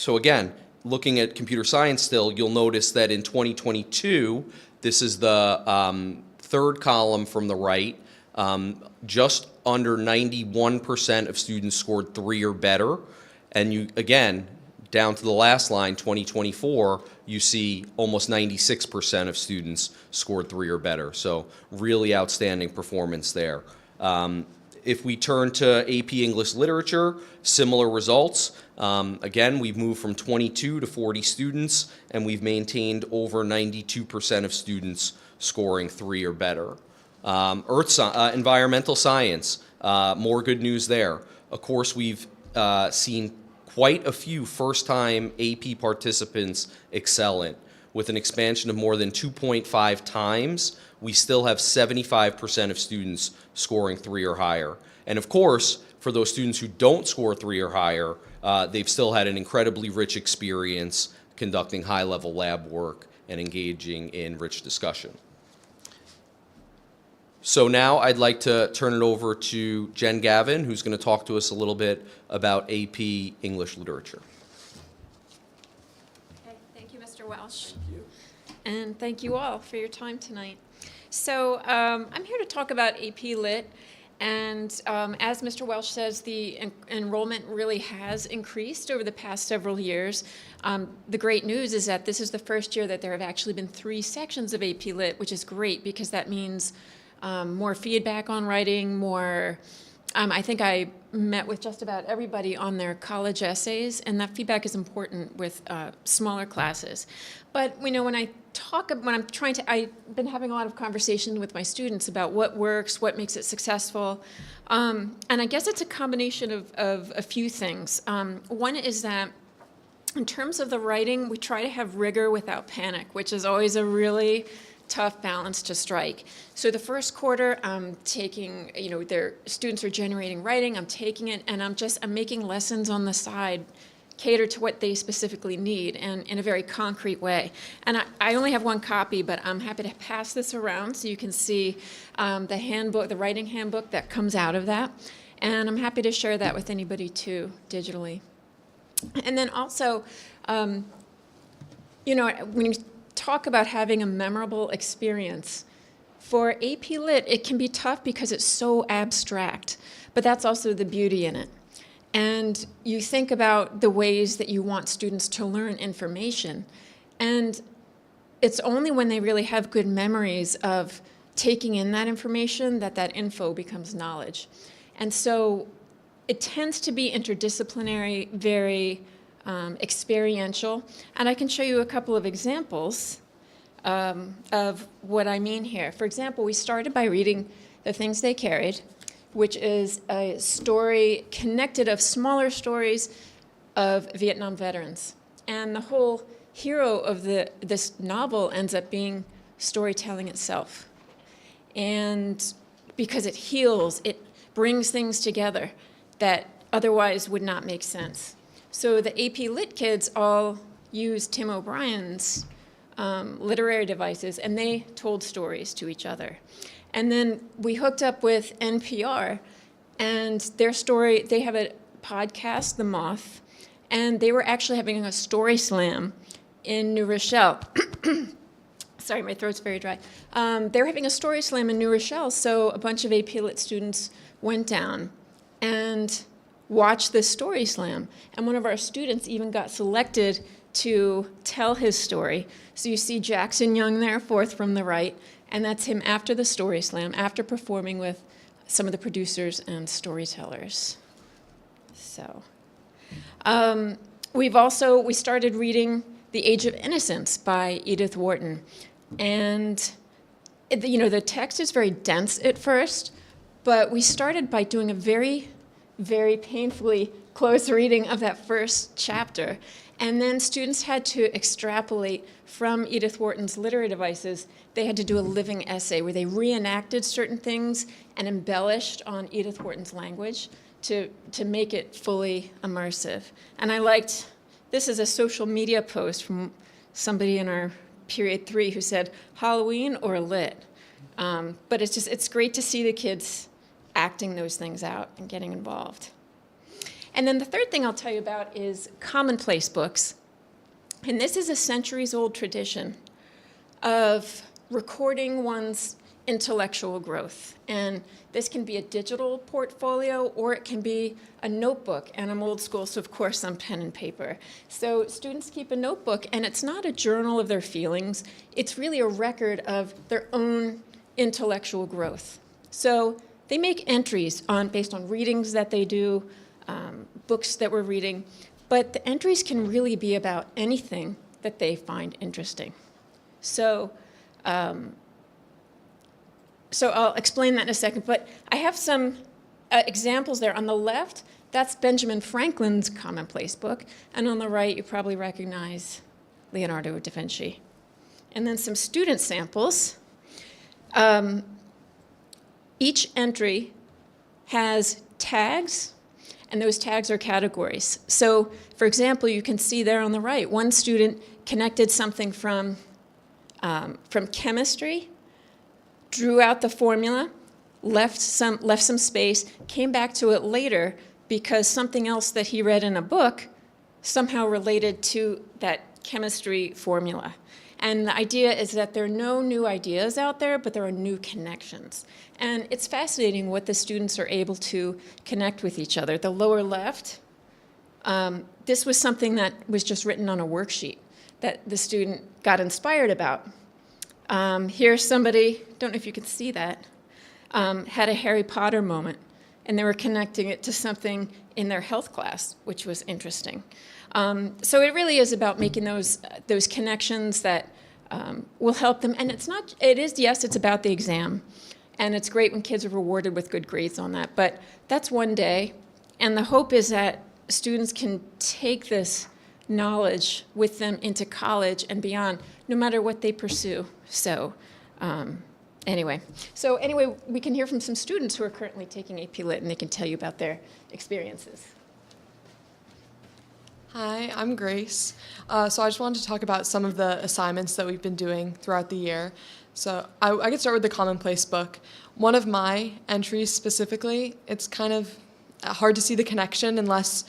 again, looking at computer science still, you'll notice that in 2022, this is the third column from the right, just under 91% of students scored 3 or better. And you, again, down to the last line, 2024, you see almost 96% of students scored 3 or better. So really outstanding performance there. If we turn to AP English Literature, similar results. Again, we've moved from 22 to 40 students, and we've maintained over 92% of students scoring 3 or better. Environmental Science, more good news there. Of course, we've seen quite a few first-time AP participants excel in. With an expansion of more than 2.5 times, we still have 75% of students scoring 3 or higher. And of course, for those students who don't score 3 or higher, they've still had an incredibly rich experience conducting high-level lab work and engaging in rich discussion. So now I'd like to turn it over to Jen Gavin, who's going to talk to us a little bit about AP English Literature. Okay, thank you, Mr. Welsh. Thank you. And thank you all for your time tonight. So I'm here to talk about AP Lit. And as Mr. Welsh says, the enrollment really has increased over the past several years. The great news is that this is the first year that there have actually been 3 sections of AP Lit, which is great because that means more feedback on writing, more, I think I met with just about everybody on their college essays, and that feedback is important with smaller classes. But when I've been having a lot of conversations with my students about what works, what makes it successful, and I guess it's a combination of a few things. One is that in terms of the writing, we try to have rigor without panic, which is always a really tough balance to strike. So the first quarter, I'm taking, their students are generating writing, I'm taking it, and I'm making lessons on the side cater to what they specifically need and in a very concrete way. And I only have one copy, but I'm happy to pass this around so you can see the handbook, the writing handbook that comes out of that. And I'm happy to share that with anybody too, digitally. And then also, when you talk about having a memorable experience, for AP Lit, it can be tough because it's so abstract, but that's also the beauty in it. And you think about the ways that you want students to learn information, and it's only when they really have good memories of taking in that information that that info becomes knowledge. And so it tends to be interdisciplinary, very experiential, and I can show you a couple of examples of what I mean here. For example, we started by reading The Things They Carried, which is a story connected of smaller stories of Vietnam veterans. And the whole hero of this novel ends up being storytelling itself. And because it heals, it brings things together that otherwise would not make sense. So the AP Lit kids all used Tim O'Brien's literary devices, and they told stories to each other. And then we hooked up with NPR, and their story, they have a podcast, The Moth, and they were actually having a story slam in New Rochelle. Sorry, my throat's very dry. They were having a story slam in New Rochelle, so a bunch of AP Lit students went down and watched this story slam. And one of our students even got selected to tell his story. So you see Jackson Young there, 4th from the right, and that's him after the story slam, after performing with some of the producers and storytellers. So we started reading The Age of Innocence by Edith Wharton. And the text is very dense at first, but we started by doing a very, very painfully close reading of that first chapter. And then students had to extrapolate from Edith Wharton's literary devices. They had to do a living essay where they reenacted certain things and embellished on Edith Wharton's language to make it fully immersive. And this is a social media post from somebody in our period 3 who said, Halloween or lit? But it's great to see the kids acting those things out and getting involved. And then the third thing I'll tell you about is commonplace books. And this is a centuries-old tradition of recording one's intellectual growth. And this can be a digital portfolio, or it can be a notebook. And I'm old school, so of course I'm pen and paper. So students keep a notebook, and it's not a journal of their feelings. It's really a record of their own intellectual growth. So they make entries based on readings that they do, books that we're reading, but the entries can really be about anything that they find interesting. So I'll explain that in a second, but I have some examples there. On the left, That's Benjamin Franklin's commonplace book. And on the right, you probably recognize Leonardo da Vinci. And then some student samples. Each entry has tags, and those tags are categories. So, for example, you can see there on the right, one student connected something from chemistry, drew out the formula, left some space, came back to it later because something else that he read in a book somehow related to that chemistry formula. And the idea is that there are no new ideas out there, but there are new connections. And it's fascinating what the students are able to connect with each other. The lower left, this was something that was just written on a worksheet that the student got inspired about. Here's somebody, don't know if you can see that, had a Harry Potter moment, and they were connecting it to something in their health class, which was interesting. So it really is about making those connections that will help them. And it's about the exam. And it's great when kids are rewarded with good grades on that. But that's one day. And the hope is that students can take this knowledge with them into college and beyond, no matter what they pursue. So anyway, we can hear from some students who are currently taking AP Lit, and they can tell you about their experiences. Hi, I'm Grace. So I just wanted to talk about some of the assignments that we've been doing throughout the year. So I could start with the commonplace book. One of my entries specifically, it's kind of hard to see the connection unless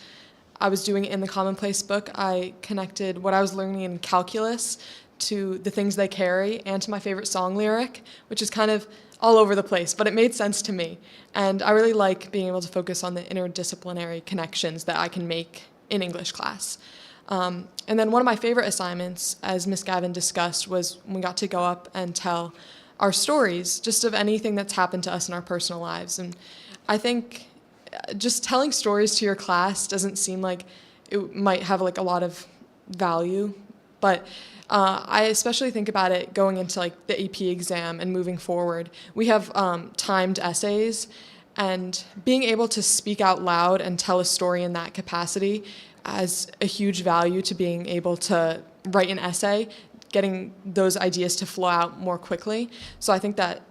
I was doing it in the commonplace book. I connected what I was learning in calculus to the things they carry and to my favorite song lyric, which is kind of all over the place, but it made sense to me. And I really like being able to focus on the interdisciplinary connections that I can make in English class. And then one of my favorite assignments, as Ms. Gavin discussed, was when we got to go up and tell our stories, just of anything that's happened to us in our personal lives. And I think just telling stories to your class doesn't seem like it might have like a lot of value, but I especially think about it going into like the AP exam and moving forward. We have timed essays, and being able to speak out loud and tell a story in that capacity has a huge value to being able to write an essay, getting those ideas to flow out more quickly. So I think that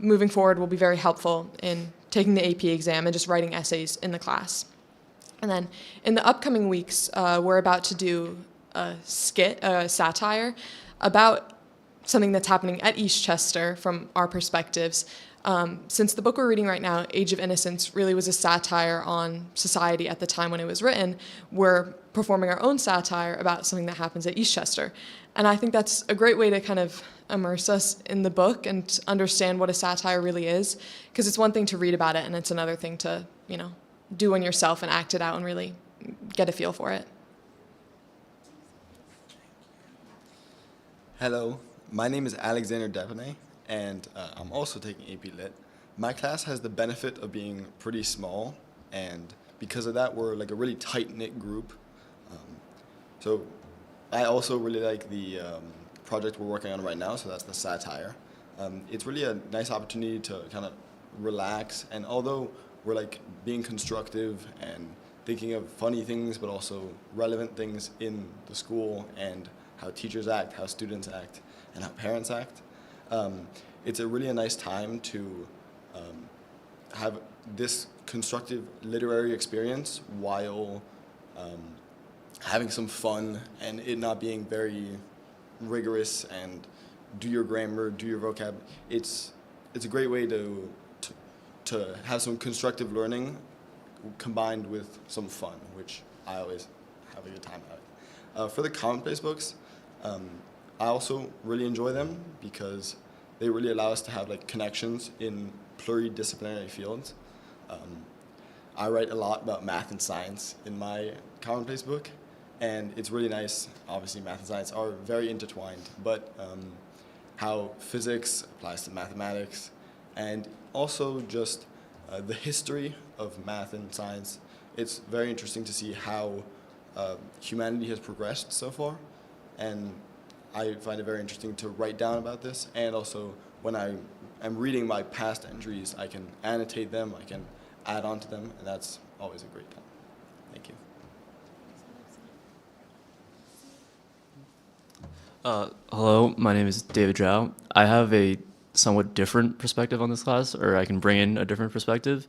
moving forward will be very helpful in taking the AP exam and just writing essays in the class. And then in the upcoming weeks, we're about to do a skit, a satire, about something that's happening at Eastchester from our perspectives. Since the book we're reading right now, Age of Innocence, really was a satire on society at the time when it was written, we're performing our own satire about something that happens at Eastchester. And I think that's a great way to kind of immerse us in the book and understand what a satire really is, because it's one thing to read about it and it's another thing to, do one yourself and act it out and really get a feel for it. Hello, my name is Alexander Devaney, and I'm also taking AP Lit. My class has the benefit of being pretty small, and because of that, we're like a really tight-knit group. So I also really like the project we're working on right now, so that's the satire. It's really a nice opportunity to kind of relax, and although we're like being constructive and thinking of funny things, but also relevant things in the school and how teachers act, how students act, and how parents act. It's a really nice time to have this constructive literary experience while having some fun and it not being very rigorous and do your grammar, do your vocab. It's a great way to have some constructive learning combined with some fun, which I always have a good time at. For the commonplace books, I also really enjoy them because they really allow us to have like connections in pluridisciplinary fields. I write a lot about math and science in my commonplace book, and it's really nice. Obviously, math and science are very intertwined, but how physics applies to mathematics, and also just the history of math and science. It's very interesting to see how humanity has progressed so far, and I find it very interesting to write down about this, and also when I'm reading my past entries, I can annotate them, I can add on to them, and that's always a great time. Thank you. Hello, my name is David Zhao. I have a somewhat different perspective on this class, or I can bring in a different perspective,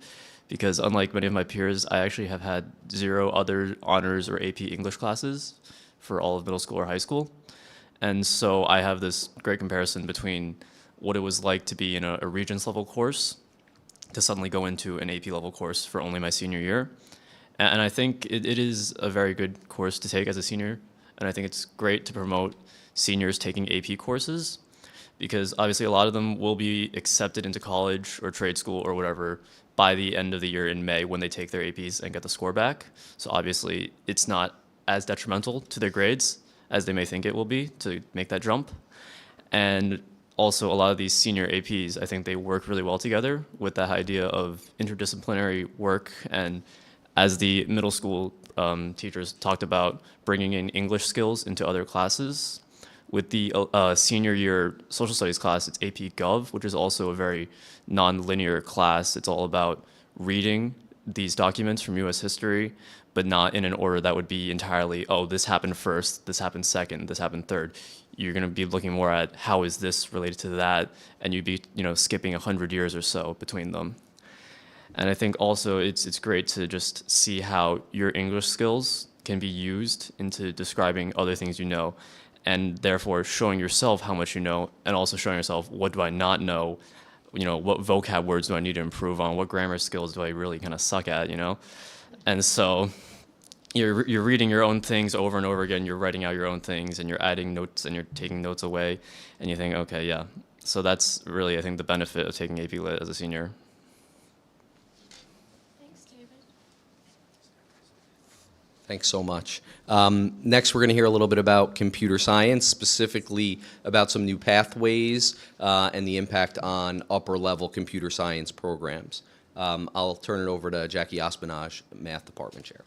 because unlike many of my peers, I actually have had 0 other honors or AP English classes for all of middle school or high school. And so I have this great comparison between what it was like to be in a Regents level course to suddenly go into an AP level course for only my senior year. And I think it is a very good course to take as a senior. And I think it's great to promote seniors taking AP courses, because obviously a lot of them will be accepted into college or trade school or whatever by the end of the year in May when they take their APs and get the score back. So obviously it's not as detrimental to their grades as they may think it will be to make that jump. And also a lot of these senior APs, I think they work really well together with that idea of interdisciplinary work. And as the middle school teachers talked about bringing in English skills into other classes, with the senior year social studies class, it's AP Gov, which is also a very non-linear class. It's all about reading these documents from US history, but not in an order that would be entirely, oh, this happened first, this happened second, this happened third. You're going to be looking more at how is this related to that, and you'd be skipping 100 years or so between them. And I think also it's great to just see how your English skills can be used into describing other things you know, and therefore showing yourself how much you know, and also showing yourself what do I not know, what vocab words do I need to improve on, what grammar skills do I really kind of suck at, And so you're reading your own things over and over again, you're writing out your own things, and you're adding notes and you're taking notes away, and you think, okay, yeah. So that's really, I think, the benefit of taking AP Lit as a senior. Thanks so much. Next, we're going to hear a little bit about computer science, specifically about some new pathways and the impact on upper-level computer science programs. I'll turn it over to Jackie Ospinaj, Math Department Chair.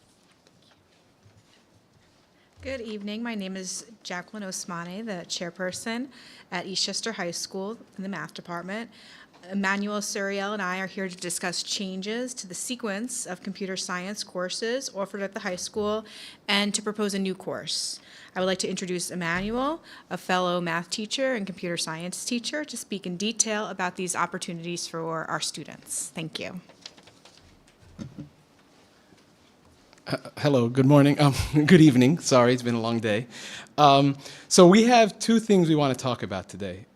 Good evening. My name is Jacqueline Osmane, the chairperson at Eastchester High School in the Math Department. Emmanuel Suriel and I are here to discuss changes to the sequence of computer science courses offered at the high school and to propose a new course. I would like to introduce Emmanuel, a fellow math teacher and computer science teacher, to speak in detail about these opportunities for our students. Thank you. Hello, good morning, good evening, sorry, it's been a long day. So we have 2 things we want to talk about today.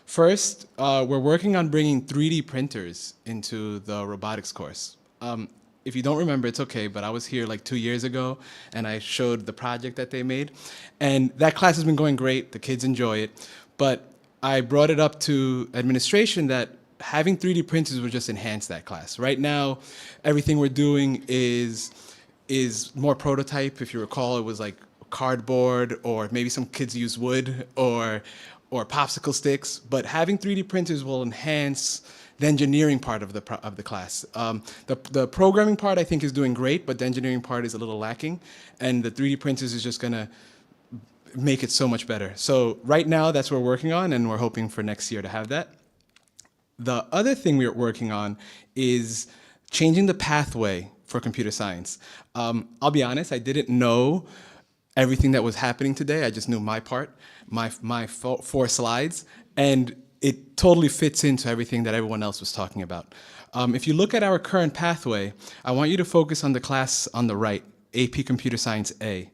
First, we're working on bringing 3D printers into the robotics course. If you don't remember, it's okay, but I was here like 2 years ago, and I showed the project that they made. And that class has been going great, the kids enjoy it, but I brought it up to administration that having 3D printers would just enhance that class. Right now, everything we're doing is more prototype. If you recall, it was like cardboard, or maybe some kids use wood or popsicle sticks. But having 3D printers will enhance the engineering part of the class. The programming part I think is doing great, but the engineering part is a little lacking, and the 3D printers is just gonna make it so much better. So right now that's what we're working on, and we're hoping for next year to have that. The other thing we're working on is changing the pathway for computer science. I'll be honest, I didn't know everything that was happening today. I just knew my part, my 4 slides, and it totally fits into everything that everyone else was talking about. If you look at our current pathway, I want you to focus on the class on the right, AP Computer Science A.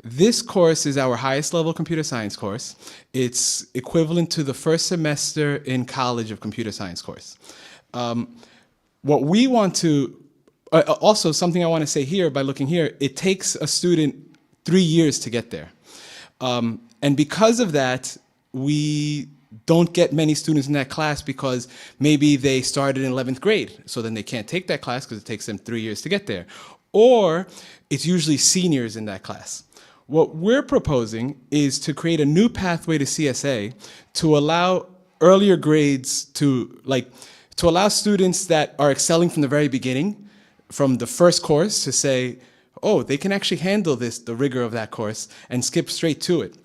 This course is our highest level computer science course. It's equivalent to the first semester in college of computer science course. What we want to, also something I want to say here by looking here, it takes a student 3 years to get there. And because of that, we don't get many students in that class because maybe they started in 11th grade, so then they can't take that class because it takes them 3 years to get there. Or it's usually seniors in that class. What we're proposing is to create a new pathway to CSA to allow earlier grades to allow students that are excelling from the very beginning, from the first course, to say, oh, they can actually handle this, the rigor of that course, and skip straight to it.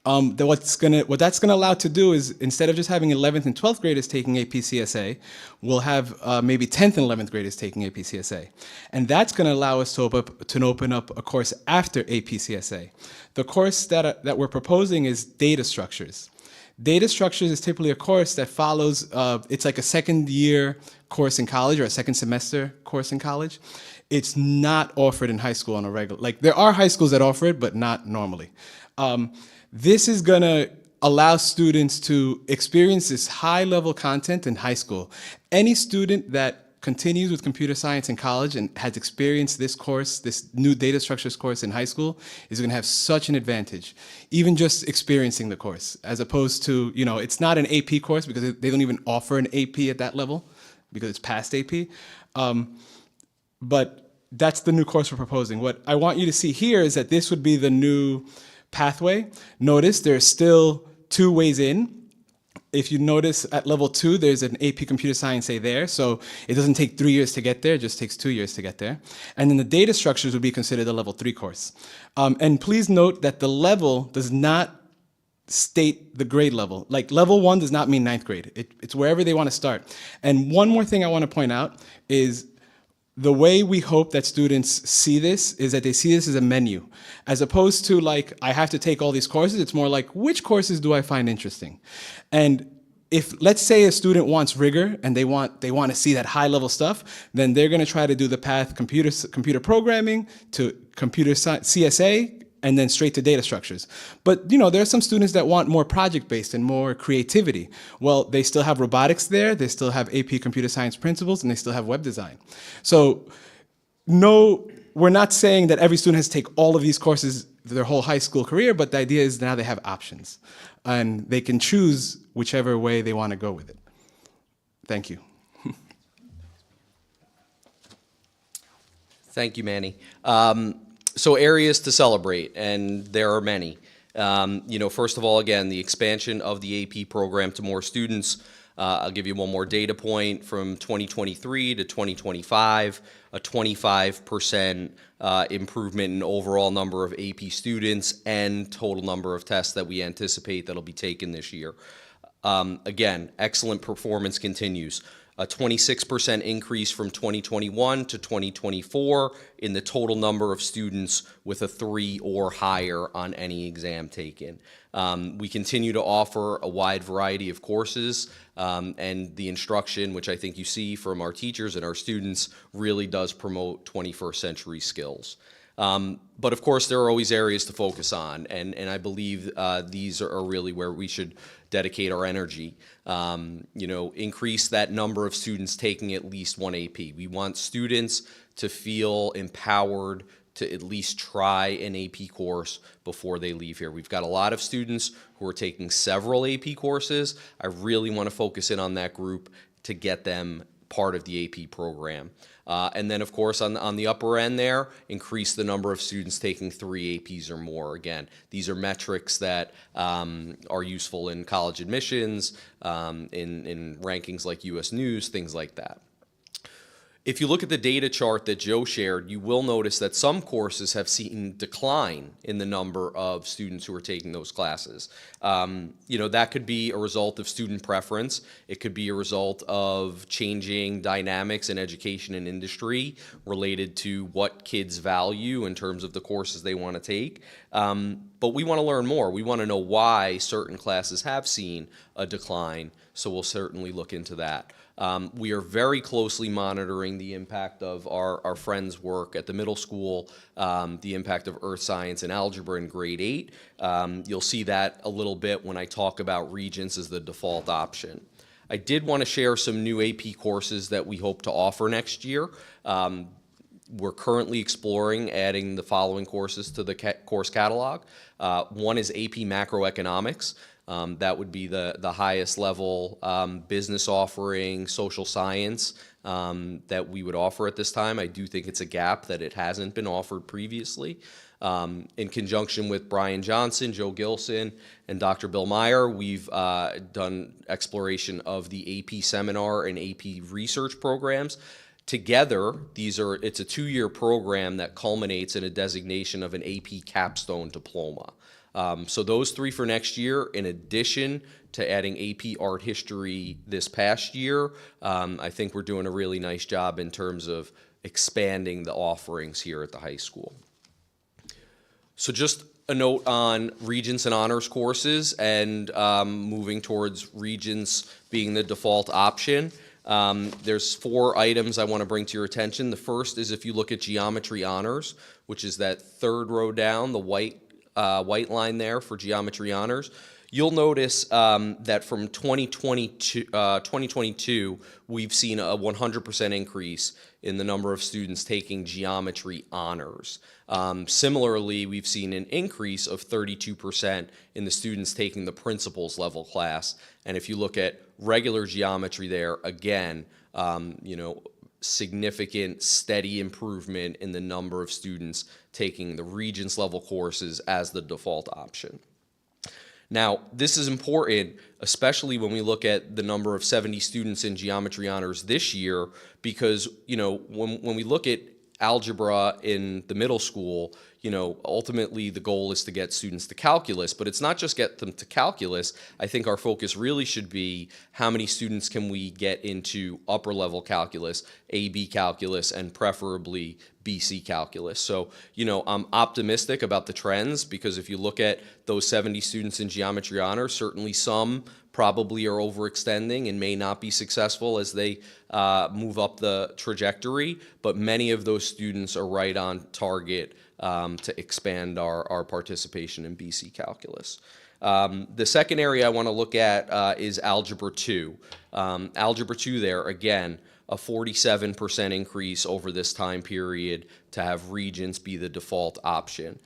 What that's gonna allow to do is, instead of just having 11th and 12th graders taking APCSA, we'll have maybe 10th and 11th graders taking APCSA. And that's gonna allow us to open up a course after APCSA. The course that we're proposing is data structures. Data structures is typically a course that follows, it's like a second year course in college or a second semester course in college. It's not offered in high school on a regular, like there are high schools that offer it, but not normally. This is gonna allow students to experience this high level content in high school. Any student that continues with computer science in college and has experienced this course, this new data structures course in high school, is gonna have such an advantage, even just experiencing the course, as opposed to, you know, it's not an AP course because they don't even offer an AP at that level because it's past AP. But that's the new course we're proposing. What I want you to see here is that this would be the new pathway. Notice there's still 2 ways in. If you notice at level 2, there's an AP Computer Science A there, so it doesn't take 3 years to get there, it just takes 2 years to get there. And then the data structures would be considered a level 3 course. And please note that the level does not state the grade level. Like level 1 does not mean 9th grade. It's wherever they want to start. And one more thing I want to point out is the way we hope that students see this is that they see this as a menu. As opposed to like, I have to take all these courses, it's more like, which courses do I find interesting? And if, let's say a student wants rigor and they want to see that high level stuff, then they're gonna try to do the path computer programming to computer CSA, and then straight to data structures. But you know, there are some students that want more project-based and more creativity. Well, they still have robotics there, they still have AP Computer Science principles, and they still have web design. So no, we're not saying that every student has to take all of these courses their whole high school career, but the idea is now they have options. And they can choose whichever way they want to go with it. Thank you. Thank you, Manny. So areas to celebrate, and there are many. You know, first of all, again, the expansion of the AP program to more students. I'll give you one more data point from 2023 to 2025, a 25% improvement in overall number of AP students and total number of tests that we anticipate that'll be taken this year. Again, excellent performance continues. A 26% increase from 2021 to 2024 in the total number of students with a 3 or higher on any exam taken. We continue to offer a wide variety of courses, and the instruction, which I think you see from our teachers and our students, really does promote 21st century skills. But of course, there are always areas to focus on, and I believe these are really where we should dedicate our energy. You know, increase that number of students taking at least one AP. We want students to feel empowered to at least try an AP course before they leave here. We've got a lot of students who are taking several AP courses. I really want to focus in on that group to get them part of the AP program. And then, of course, on the upper end there, increase the number of students taking 3 APs or more. Again, these are metrics that are useful in college admissions, in rankings like US News, things like that. If you look at the data chart that Joe shared, you will notice that some courses have seen decline in the number of students who are taking those classes. You know, that could be a result of student preference. It could be a result of changing dynamics in education and industry related to what kids value in terms of the courses they want to take. But we want to learn more. We want to know why certain classes have seen a decline, so we'll certainly look into that. We are very closely monitoring the impact of our friends' work at the middle school, the impact of earth science and algebra in grade 8. You'll see that a little bit when I talk about Regents as the default option. I did want to share some new AP courses that we hope to offer next year. We're currently exploring adding the following courses to the course catalog. One is AP Macroeconomics. That would be the highest level business offering, social science that we would offer at this time. I do think it's a gap that it hasn't been offered previously. In conjunction with Brian Johnson, Joe Gilson, and Dr. Bill Meyer, we've done exploration of the AP Seminar and AP Research programs. Together, it's a 2-year program that culminates in a designation of an AP Capstone Diploma. So those 3 for next year, in addition to adding AP Art History this past year, I think we're doing a really nice job in terms of expanding the offerings here at the high school. So just a note on Regents and Honors courses and moving towards Regents being the default option. There's 4 items I want to bring to your attention. The first is if you look at Geometry Honors, which is that 3rd row down, the white line there for Geometry Honors. You'll notice that from 2022, we've seen a 100% increase in the number of students taking Geometry Honors. Similarly, we've seen an increase of 32% in the students taking the Principles level class. And if you look at regular geometry there, again, significant, steady improvement in the number of students taking the Regents level courses as the default option. Now, this is important, especially when we look at the number of 70 students in Geometry Honors this year, because, when we look at algebra in the middle school, ultimately the goal is to get students to calculus, but it's not just get them to calculus. I think our focus really should be how many students can we get into upper level calculus, AB calculus, and preferably BC calculus. So, I'm optimistic about the trends, because if you look at those 70 students in Geometry Honors, certainly some probably are overextending and may not be successful as they move up the trajectory, but many of those students are right on target to expand our participation in BC calculus. The second area I want to look at is Algebra 2. Algebra 2 there, again, a 47% increase over this time period to have Regents be the default option.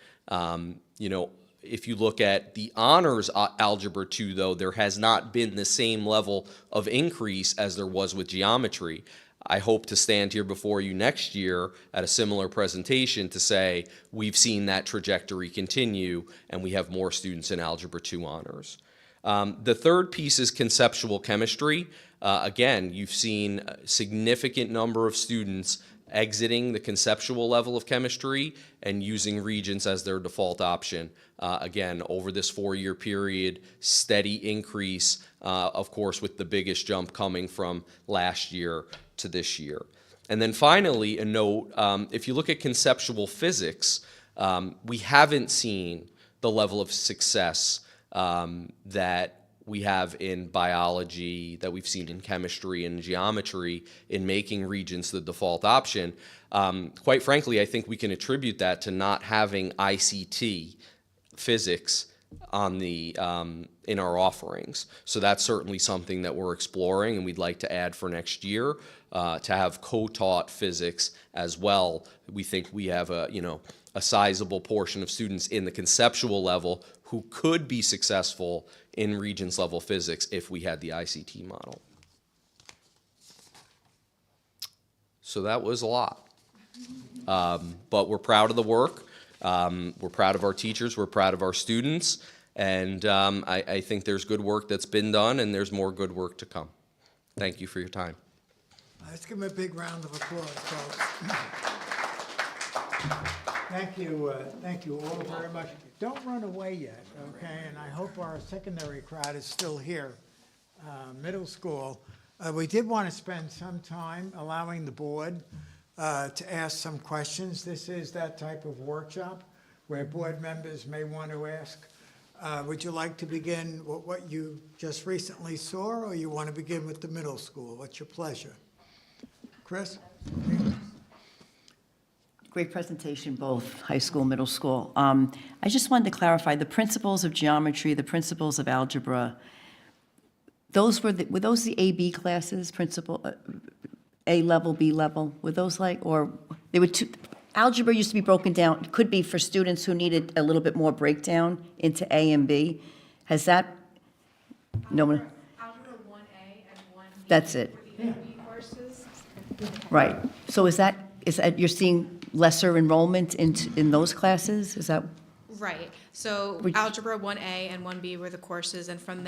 If you look at the honors Algebra 2, though, there has not been the same level of increase as there was with geometry. I hope to stand here before you next year at a similar presentation to say we've seen that trajectory continue and we have more students in Algebra 2 honors. The third piece is conceptual chemistry. Again, you've seen a significant number of students exiting the conceptual level of chemistry and using Regents as their default option. Again, over this 4-year period, steady increase, of course, with the biggest jump coming from last year to this year. And then finally, a note, if you look at conceptual physics, we haven't seen the level of success that we have in biology, that we've seen in chemistry and geometry in making Regents the default option. Quite frankly, I think we can attribute that to not having ICT physics on the in our offerings. So that's certainly something that we're exploring and we'd like to add for next year, to have co-taught physics as well. We think we have a sizable portion of students in the conceptual level who could be successful in Regents level physics if we had the ICT model. So that was a lot. But we're proud of the work. We're proud of our teachers. We're proud of our students. And I think there's good work that's been done and there's more good work to come. Thank you for your time. Let's give him a big round of applause, folks. Thank you all very much. Don't run away yet, okay? And I hope our secondary crowd is still here, middle school. We did want to spend some time allowing the board to ask some questions. This is that type of workshop where board members may want to ask. Would you like to begin with what you just recently saw, or you want to begin with the middle school? What's your pleasure? Chris? Great presentation, both high school, middle school. I just wanted to clarify, the principles of geometry, the principles of algebra, were those the AB classes, principal, A level, B level? Were those or they were two? Algebra used to be broken down, it could be for students who needed a little bit more breakdown into A and B. Has that, no one? Algebra 1A and 1B. That's it. For the AB courses. Right. So is that you're seeing lesser enrollment in those classes? Is that? Right. So Algebra 1A and 1B were the courses, and from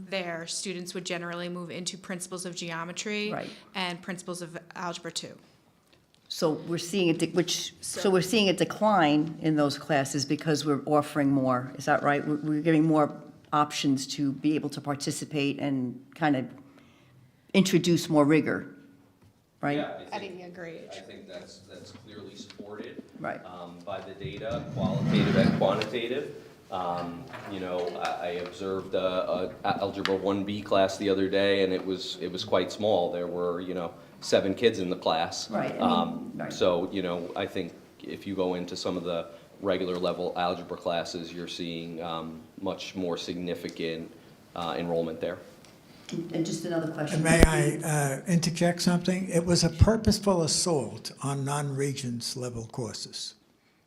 there, students would generally move into Principles of Geometry Right. and Principles of Algebra 2. So we're seeing so we're seeing a decline in those classes because we're offering more. Is that right? We're giving more options to be able to participate and kind of introduce more rigor, right? At a younger age. I think that's clearly supported. Right. By the data, qualitative and quantitative. You know, I observed a Algebra 1B class the other day, and it was quite small. There were, you know, 7 kids in the class. Right. Right. So, you know, I think if you go into some of the regular level algebra classes, you're seeing much more significant enrollment there. And just another question. May I interject something? It was a purposeful assault on non-Regents level courses.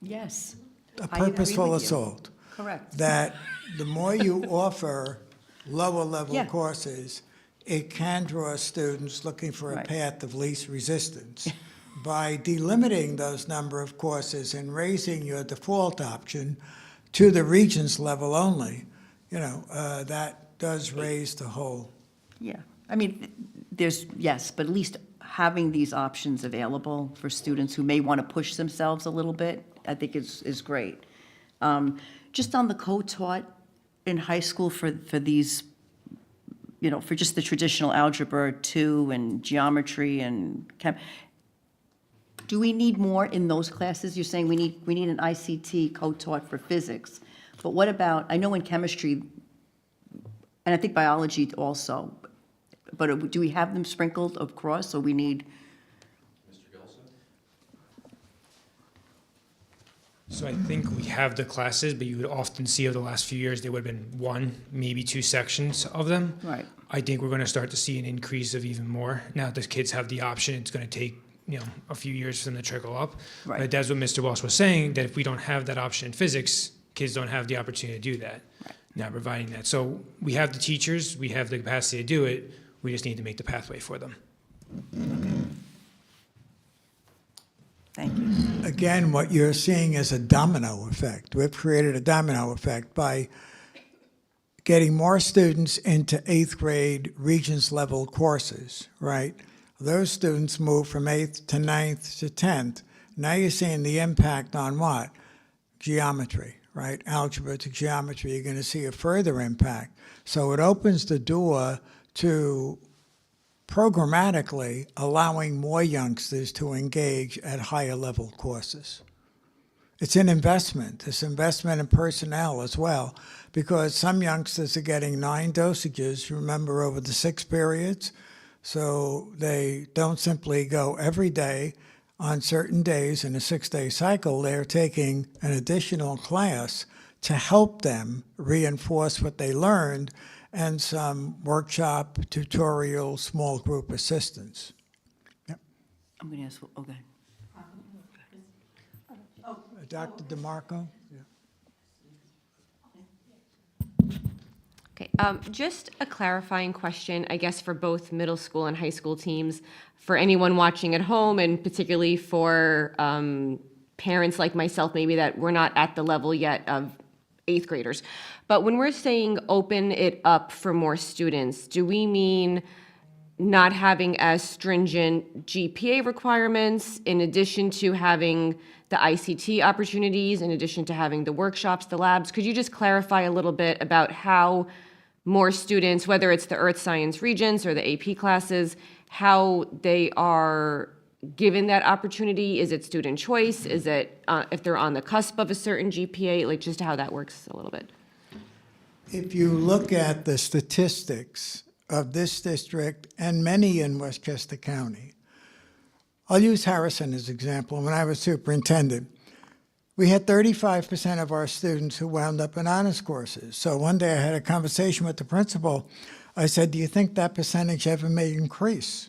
Yes. A I agree purposeful with you. assault. Correct. That the more you offer lower level Yeah. courses, it can draw students looking for a Right. path of least resistance. By delimiting those number of courses and raising your default option to the Regents level only, you know, that does raise the whole. Yeah, I mean, yes, but at least having these options available for students who may want to push themselves a little bit, I think is great. Just on the co-taught in high school for these, you know, for just the traditional algebra 2 and geometry and chem, do we need more in those classes? You're saying we need an ICT co-taught for physics, but what about, I know in chemistry, and I think biology also, but do we have them sprinkled across, or we need? Mr. Gilson? So I think we have the classes, but you would often see over the last few years, there would have been 1, maybe 2 sections of them. Right. I think we're going to start to see an increase of even more. Now the kids have the option, it's going to take, you know, a few years for them to trickle up. Right. But that's what Mr. Walsh was saying, that if we don't have that option in physics, kids don't have the opportunity to do that. Right. Now providing that. So we have the teachers, we have the capacity to do it, we just need to make the pathway for them. Thank you. Again, what you're seeing is a domino effect. We've created a domino effect by getting more students into 8th grade Regents level courses, right? Those students move from 8th to 9th to 10th. Now you're seeing the impact on what? Geometry, right? Algebra to geometry, you're going to see a further impact. So it opens the door to programmatically allowing more youngsters to engage at higher level courses. It's an investment. It's investment in personnel as well, because some youngsters are getting 9 dosages, remember, over the 6 periods. So they don't simply go every day on certain days in a 6-day cycle. They're taking an additional class to help them reinforce what they learned and some workshop, tutorial, small group assistance. Yep. I'm going to ask, okay. Dr. DeMarco? Okay, just a clarifying question, I guess, for both middle school and high school teams, for anyone watching at home, and particularly for parents like myself, maybe that we're not at the level yet of 8th graders. But when we're saying open it up for more students, do we mean not having as stringent GPA requirements, in addition to having the ICT opportunities, in addition to having the workshops, the labs? Could you just clarify a little bit about how more students, whether it's the Earth Science Regents or the AP classes, how they are given that opportunity? Is it student choice? Is it if they're on the cusp of a certain GPA? Like, just how that works a little bit. If you look at the statistics of this district and many in Westchester County, I'll use Harrison as an example. When I was superintendent, we had 35% of our students who wound up in honors courses. So one day I had a conversation with the principal. I said, do you think that percentage ever may increase?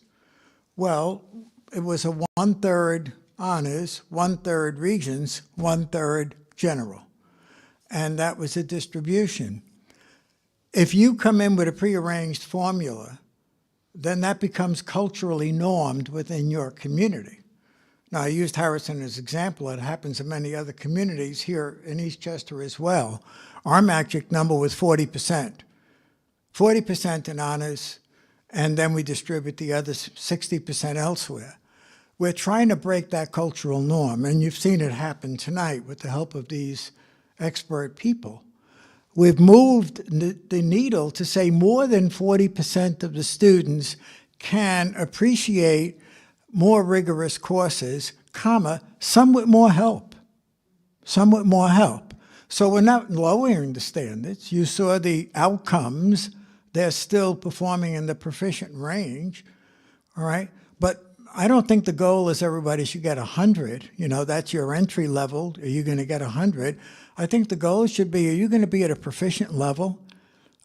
Well, it was a 1/3 honors, 1/3 Regents, 1/3 general. And that was a distribution. If you come in with a prearranged formula, then that becomes culturally normed within your community. Now, I used Harrison as an example. It happens in many other communities here in Eastchester as well. Our magic number was 40%. 40% in honors, and then we distribute the other 60% elsewhere. we're trying to break that cultural norm, and you've seen it happen tonight with the help of these expert people. We've moved the needle to say more than 40% of the students can appreciate more rigorous courses, comma, some with more help. Some with more help. So we're not lowering the standards. You saw the outcomes. They're still performing in the proficient range, all right? But I don't think the goal is everybody should get 100. You know, that's your entry level. Are you going to get 100? I think the goal should be, are you going to be at a proficient level?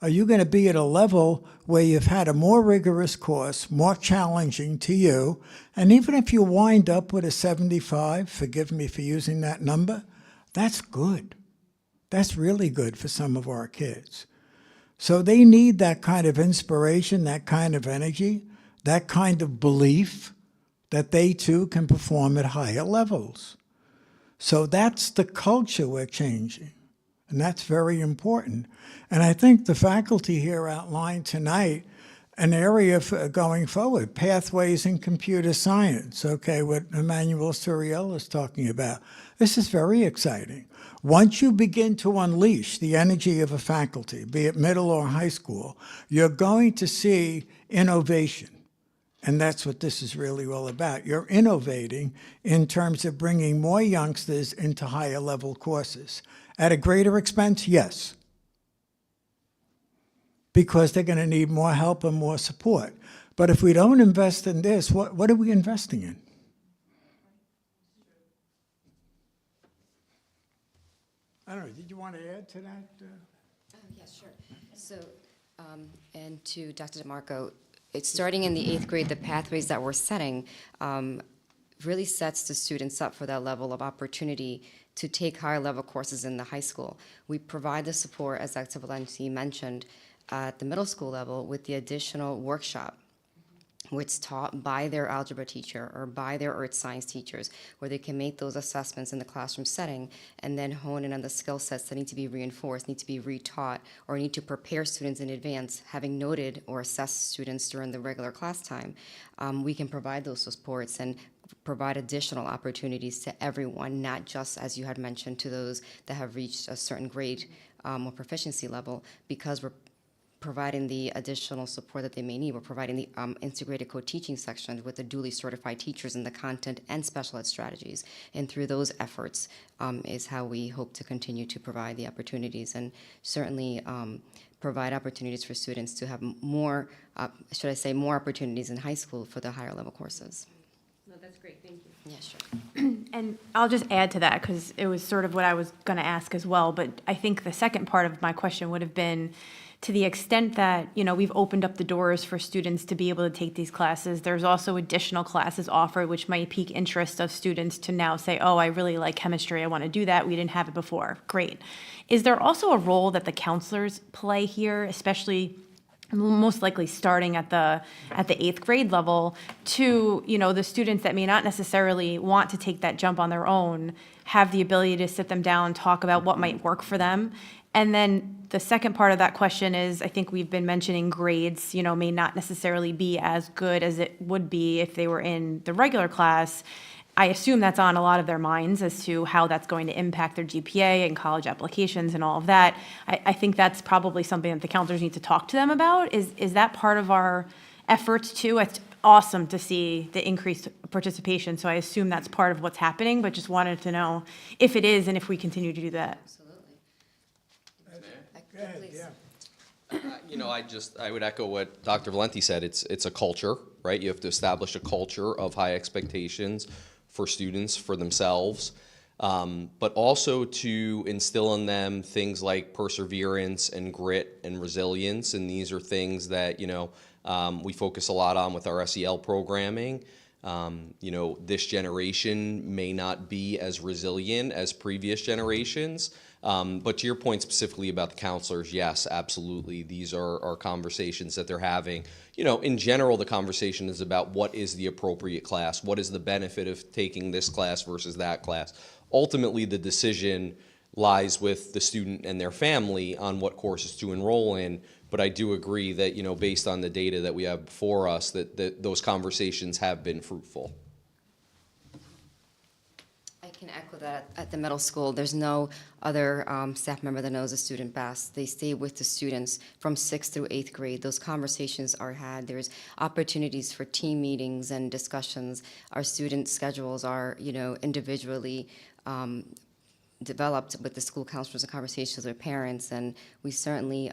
Are you going to be at a level where you've had a more rigorous course, more challenging to you? And even if you wind up with a 75, forgive me for using that number, that's good. That's really good for some of our kids. So they need that kind of inspiration, that kind of energy, that kind of belief that they too can perform at higher levels. So that's the culture we're changing. And that's very important. And I think the faculty here outlined tonight an area for going forward, pathways in computer science, okay, what Emmanuel Suriel is talking about. This is very exciting. Once you begin to unleash the energy of a faculty, be it middle or high school, you're going to see innovation. And that's what this is really all about. You're innovating in terms of bringing more youngsters into higher level courses. At a greater expense, yes, because they're going to need more help and more support. But if we don't invest in this, what are we investing in? I don't know, did you want to add to that? Yes, sure. So, and to Dr. DeMarco, it's starting in the 8th grade, the pathways that we're setting really sets the students up for that level of opportunity to take higher level courses in the high school. We provide the support, as Dr. Valenti mentioned, at the middle school level with the additional workshop, which is taught by their algebra teacher or by their earth science teachers, where they can make those assessments in the classroom setting and then hone in on the skill sets that need to be reinforced, need to be retaught, or need to prepare students in advance, having noted or assessed students during the regular class time. We can provide those supports and provide additional opportunities to everyone, not just, as you had mentioned, to those that have reached a certain grade or proficiency level, because we're providing the additional support that they may need. We're providing the integrated co-teaching sections with the duly certified teachers in the content and special ed strategies. And through those efforts is how we hope to continue to provide the opportunities and certainly provide opportunities for students to have more, should I say, more opportunities in high school for the higher level courses. No, that's great, thank you. Yeah, sure. And I'll just add to that because it was sort of what I was going to ask as well. But I think the second part of my question would have been, to the extent that, you know, we've opened up the doors for students to be able to take these classes, there's also additional classes offered which might pique interest of students to now say, oh, I really like chemistry, I want to do that, we didn't have it before. Great. Is there also a role that the counselors play here, especially most likely starting at the 8th grade level, to, you know, the students that may not necessarily want to take that jump on their own, have the ability to sit them down, talk about what might work for them? And then the second part of that question is, I think we've been mentioning grades, you know, may not necessarily be as good as it would be if they were in the regular class. I assume that's on a lot of their minds as to how that's going to impact their GPA and college applications and all of that. I think that's probably something that the counselors need to talk to them about. Is that part of our efforts too? It's awesome to see the increased participation, so I assume that's part of what's happening, but just wanted to know if it is and if we continue to do that. You know, I would echo what Dr. Valenti said. It's a culture, right? You have to establish a culture of high expectations for students, for themselves, but also to instill in them things like perseverance and grit and resilience. And these are things that, you know, we focus a lot on with our SEL programming. You know, this generation may not be as resilient as previous generations. But to your point specifically about the counselors, yes, absolutely. These are conversations that they're having. You know, in general, the conversation is about what is the appropriate class? What is the benefit of taking this class versus that class? Ultimately, the decision lies with the student and their family on what courses to enroll in. But I do agree that, you know, based on the data that we have before us, that those conversations have been fruitful. can echo that at the middle school. There's no other staff member that knows a student best. They stay with the students from 6th through 8th grade. Those conversations are had. There's opportunities for team meetings and discussions. Our student schedules are, individually developed with the school counselors and conversations with their parents, and we certainly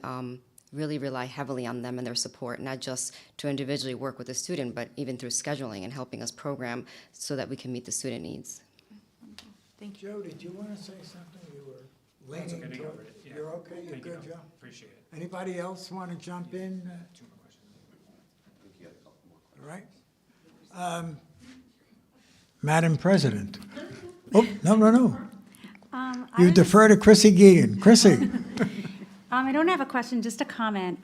really rely heavily on them and their support, not just to individually work with the student, but even through scheduling and helping us program so that we can meet the student needs. Thank you. Joe, did you want to say something? You were leaning toward it. You're okay? You're good, Joe? Appreciate it. Anybody else want to jump in? All right. Madam President. Oh, no. You defer to Chrissy Geegan. Chrissy. I don't have a question, just a comment.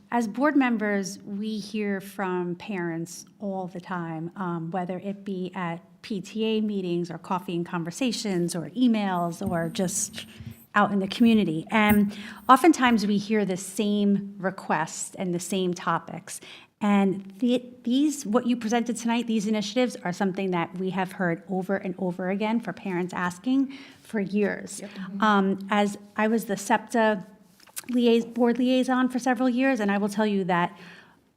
As board members, we hear from parents all the time, whether it be at PTA meetings or coffee and conversations or emails or just out in the community. And oftentimes we hear the same requests and the same topics. And what you presented tonight, these initiatives are something that we have heard over and over again for parents asking for years. As I was the SEPTA board liaison for several years, and I will tell you that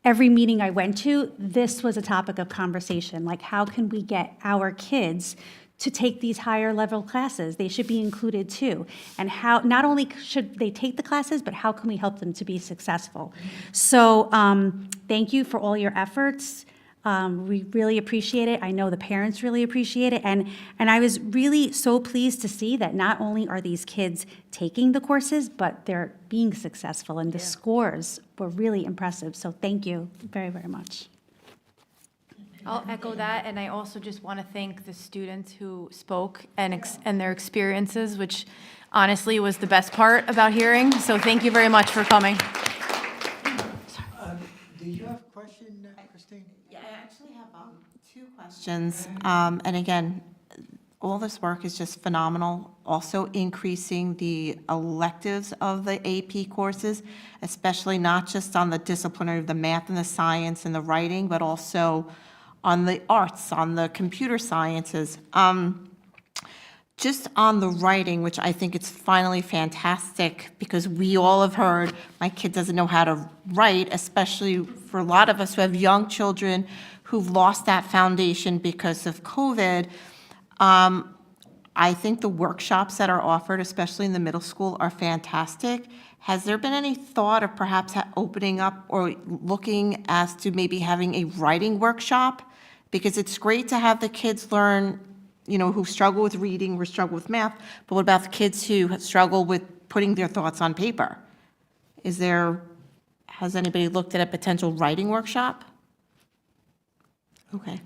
every meeting I went to, this was a topic of conversation. Like, how can we get our kids to take these higher level classes? They should be included too. And how, not only should they take the classes, but how can we help them to be successful? So thank you for all your efforts. We really appreciate it. I know the parents really appreciate it. And I was really so pleased to see that not only are these kids taking the courses, but they're being successful, and the scores were really impressive. So thank you very, very much. I'll echo that, and I also just want to thank the students who spoke and their experiences, which honestly was the best part about hearing. So thank you very much for coming. Do you have a question, Christine? Yeah, I actually have two questions. And again, all this work is just phenomenal. Also increasing the electives of the AP courses, especially not just on the disciplinary, the math and the science and the writing, but also on the arts, on the computer sciences. Just on the writing, which I think it's finally fantastic, because we all have heard, my kid doesn't know how to write, especially for a lot of us who have young children who've lost that foundation because of COVID. I think the workshops that are offered, especially in the middle school, are fantastic. Has there been any thought of perhaps opening up or looking as to maybe having a writing workshop? Because it's great to have the kids learn, who struggle with reading or struggle with math, but what about the kids who struggle with putting their thoughts on paper? Has anybody looked at a potential writing workshop? Okay.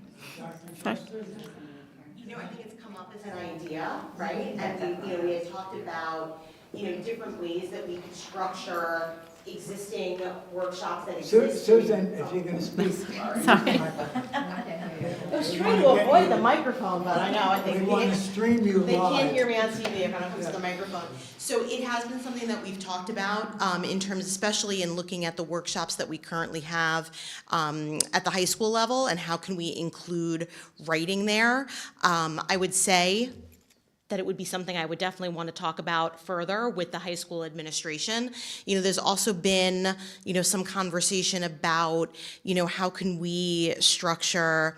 I think it's come up as an idea, right? And we had talked about, different ways that we could structure existing workshops that exist. Susan, if you're going to speak. Sorry. I was trying to avoid the microphone, but I know, I think we want to stream you they live. can't hear me on TV if I don't use the microphone. So it has been something that we've talked about in terms, especially in looking at the workshops that we currently have at the high school level, and how can we include writing there. I would say that it would be something I would definitely want to talk about further with the high school administration. There's also been, some conversation about, how can we structure,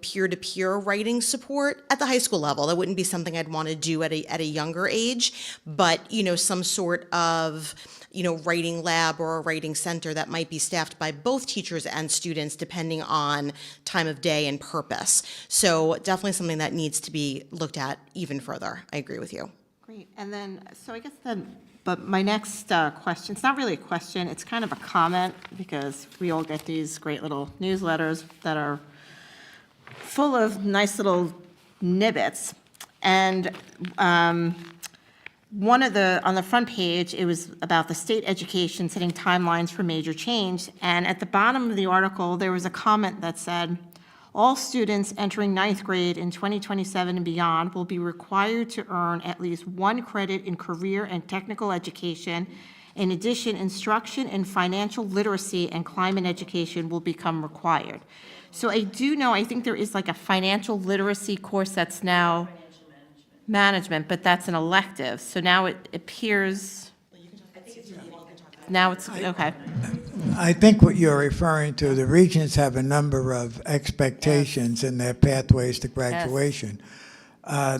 peer-to-peer writing support at the high school level. That wouldn't be something I'd want to do at a younger age, but, some sort of, writing lab or a writing center that might be staffed by both teachers and students depending on time of day and purpose. So definitely something that needs to be looked at even further. I agree with you. Great. And then, so I guess but my next question, it's not really a question, it's kind of a comment, because we all get these great little newsletters that are full of nice little nibbits. And on the front page, it was about the state education setting timelines for major change. And at the bottom of the article, there was a comment that said, all students entering 9th grade in 2027 and beyond will be required to earn at least 1 credit in career and technical education. In addition, instruction in financial literacy and climate education will become required. So I think there is like a financial literacy course that's now management, but that's an elective. So now it appears, now it's, okay. I think what you're referring to, the regions have a number of expectations in their pathways to graduation.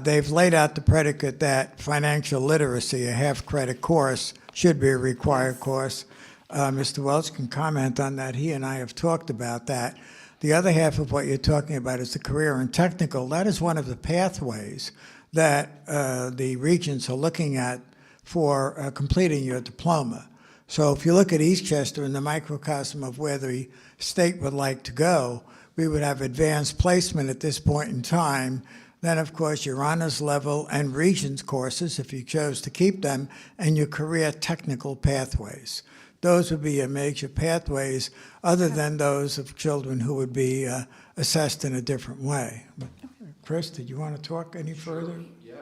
They've laid out the predicate that financial literacy, a half-credit course, should be a required course. Mr. Welch can comment on that. He and I have talked about that. The other half of what you're talking about is the career and technical. That is one of the pathways that the regions are looking at for completing your diploma. So if you look at Eastchester in the microcosm of where the state would like to go, we would have advanced placement at this point in time. Then, of course, your honors level and Regents courses, if you chose to keep them, and your career technical pathways. Those would be your major pathways, other than those of children who would be assessed in a different way. Chris, did you want to talk any further? Yeah.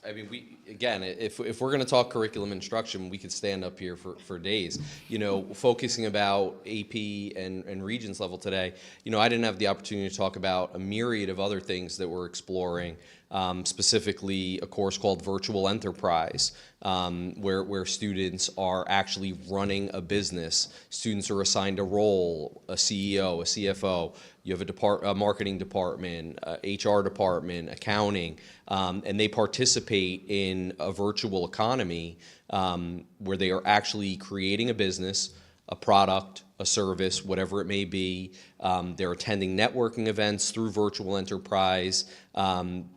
I mean, again, if we're going to talk curriculum instruction, we could stand up here for days. You know, focusing about AP and Regents level today, you know, I didn't have the opportunity to talk about a myriad of other things that we're exploring, specifically a course called Virtual Enterprise, where students are actually running a business. Students are assigned a role, a CEO, a CFO. You have a marketing department, HR department, accounting, and they participate in a virtual economy where they are actually creating a business, a product, a service, whatever it may be. They're attending networking events through Virtual Enterprise.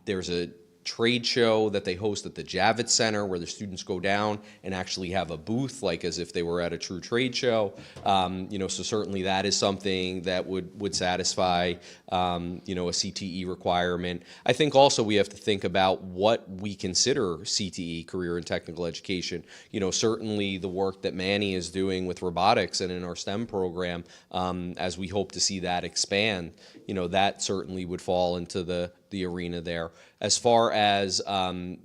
There's a trade show that they host at the Javits Center where the students go down and actually have a booth like as if they were at a true trade show. You know, so certainly that is something that would satisfy, you know, a CTE requirement. I think also we have to think about what we consider CTE, career and technical education. You know, certainly the work that Manny is doing with robotics and in our STEM program, as we hope to see that expand, you know, that certainly would fall into the arena there. As far as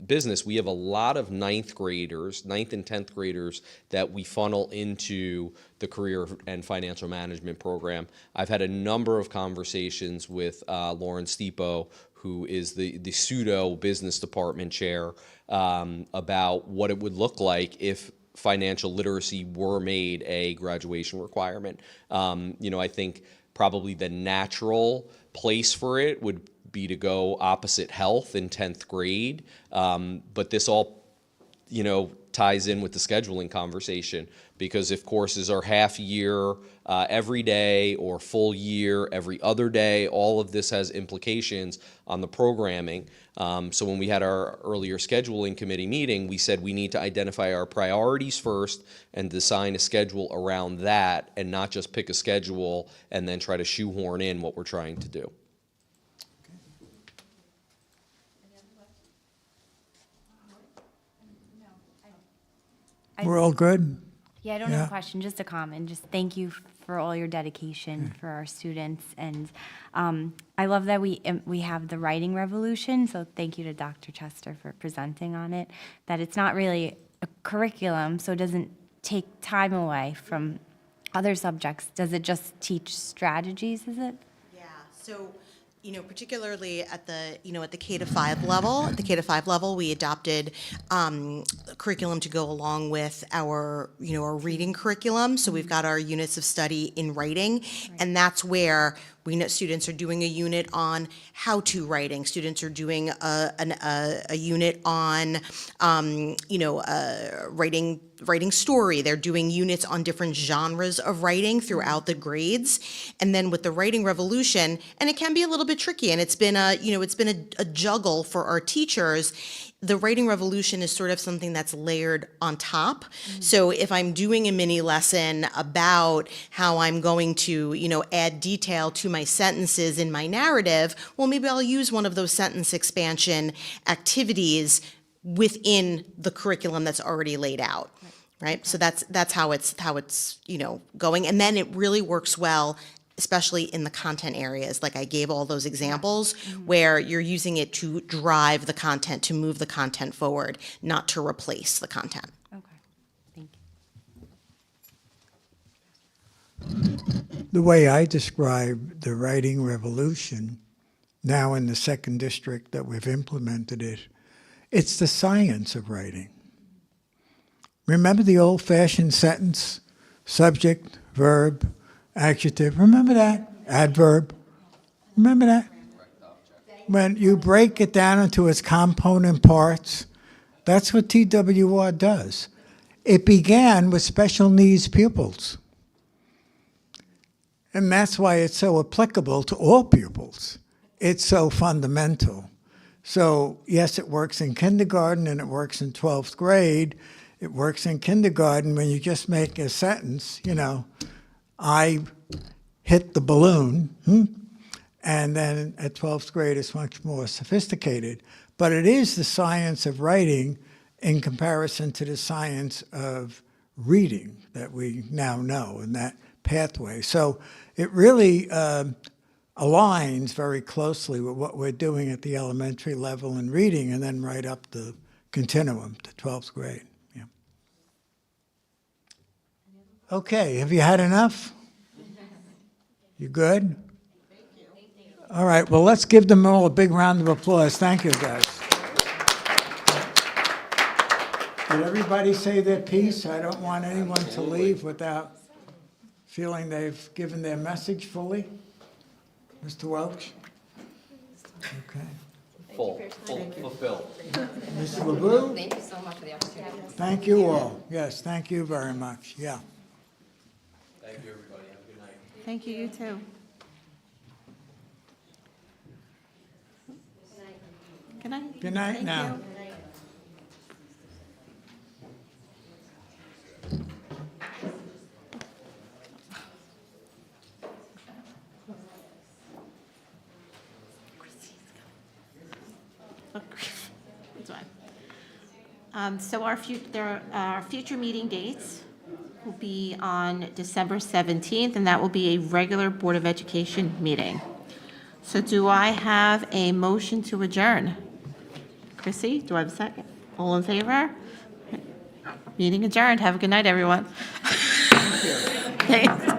business, we have a lot of ninth and 10th graders that we funnel into the career and financial management program. I've had a number of conversations with Lauren Stipo, who is the pseudo business department chair, about what it would look like if financial literacy were made a graduation requirement. You know, I think probably the natural place for it would be to go opposite health in 10th grade. But this all, you know, ties in with the scheduling conversation, because if courses are half year every day or full year every other day, all of this has implications on the programming. So when we had our earlier scheduling committee meeting, we said we need to identify our priorities first and design a schedule around that, and not just pick a schedule and then try to shoehorn in what we're trying to do. We're all good? Yeah, I don't have a question, just a comment. Just thank you for all your dedication for our students. And I love that we have the writing revolution, so thank you to Dr. Chester for presenting on it, that it's not really a curriculum, so it doesn't take time away from other subjects. Does it just teach strategies, is it? Yeah, so, you know, particularly at the, you know, at the K to 5 level, we adopted curriculum to go along with our, you know, our reading curriculum. So we've got our units of study in writing, and that's where we know students are doing a unit on how-to writing. Students are doing a unit on, you know, writing story. They're doing units on different genres of writing throughout the grades. And then with the writing revolution, and it can be a little bit tricky, and it's been a juggle for our teachers. The writing revolution is sort of something that's layered on top. So if I'm doing a mini lesson about how I'm going to, you know, add detail to my sentences in my narrative, well, maybe I'll use one of those sentence expansion activities within the curriculum that's already laid out. Right? So that's how it's, you know, going. And then it really works well, especially in the content areas. Like I gave all those examples where you're using it to drive the content, to move the content forward, not to replace the content. Okay, thank you. The way I describe the writing revolution now in the second district that we've implemented it. It's the science of writing. Remember the old-fashioned sentence? Subject, verb, adjective. Remember that? Adverb. Remember that? When you break it down into its component parts, that's what TWR does. It began with special needs pupils. And that's why it's so applicable to all pupils. It's so fundamental. So yes, it works in kindergarten and it works in 12th grade. It works in kindergarten when you just make a sentence, you know, I hit the balloon, and then at 12th grade it's much more sophisticated. But it is the science of writing in comparison to the science of reading that we now know in that pathway. So it really aligns very closely with what we're doing at the elementary level in reading and then right up the continuum to 12th grade. Yeah. Okay, have you had enough? You good? All right, well, let's give them all a big round of applause. Thank you, guys. Did everybody say their piece? I don't want anyone to leave without feeling they've given their message fully. Mr. Welch? Okay. Fulfill. Mr. LeBeau? Thank you so much for the opportunity. Thank you all. Yes, thank you very much. Yeah. Thank you, everybody. Have a good night. Thank you, you too. Good night. Good night Thank now. you. That's fine. So our future meeting dates will be on December 17th, and that will be a regular Board of Education meeting. So do I have a motion to adjourn? Chrissy, do I have a second? All in favor? Meeting adjourned. Have a good night, everyone. Thanks.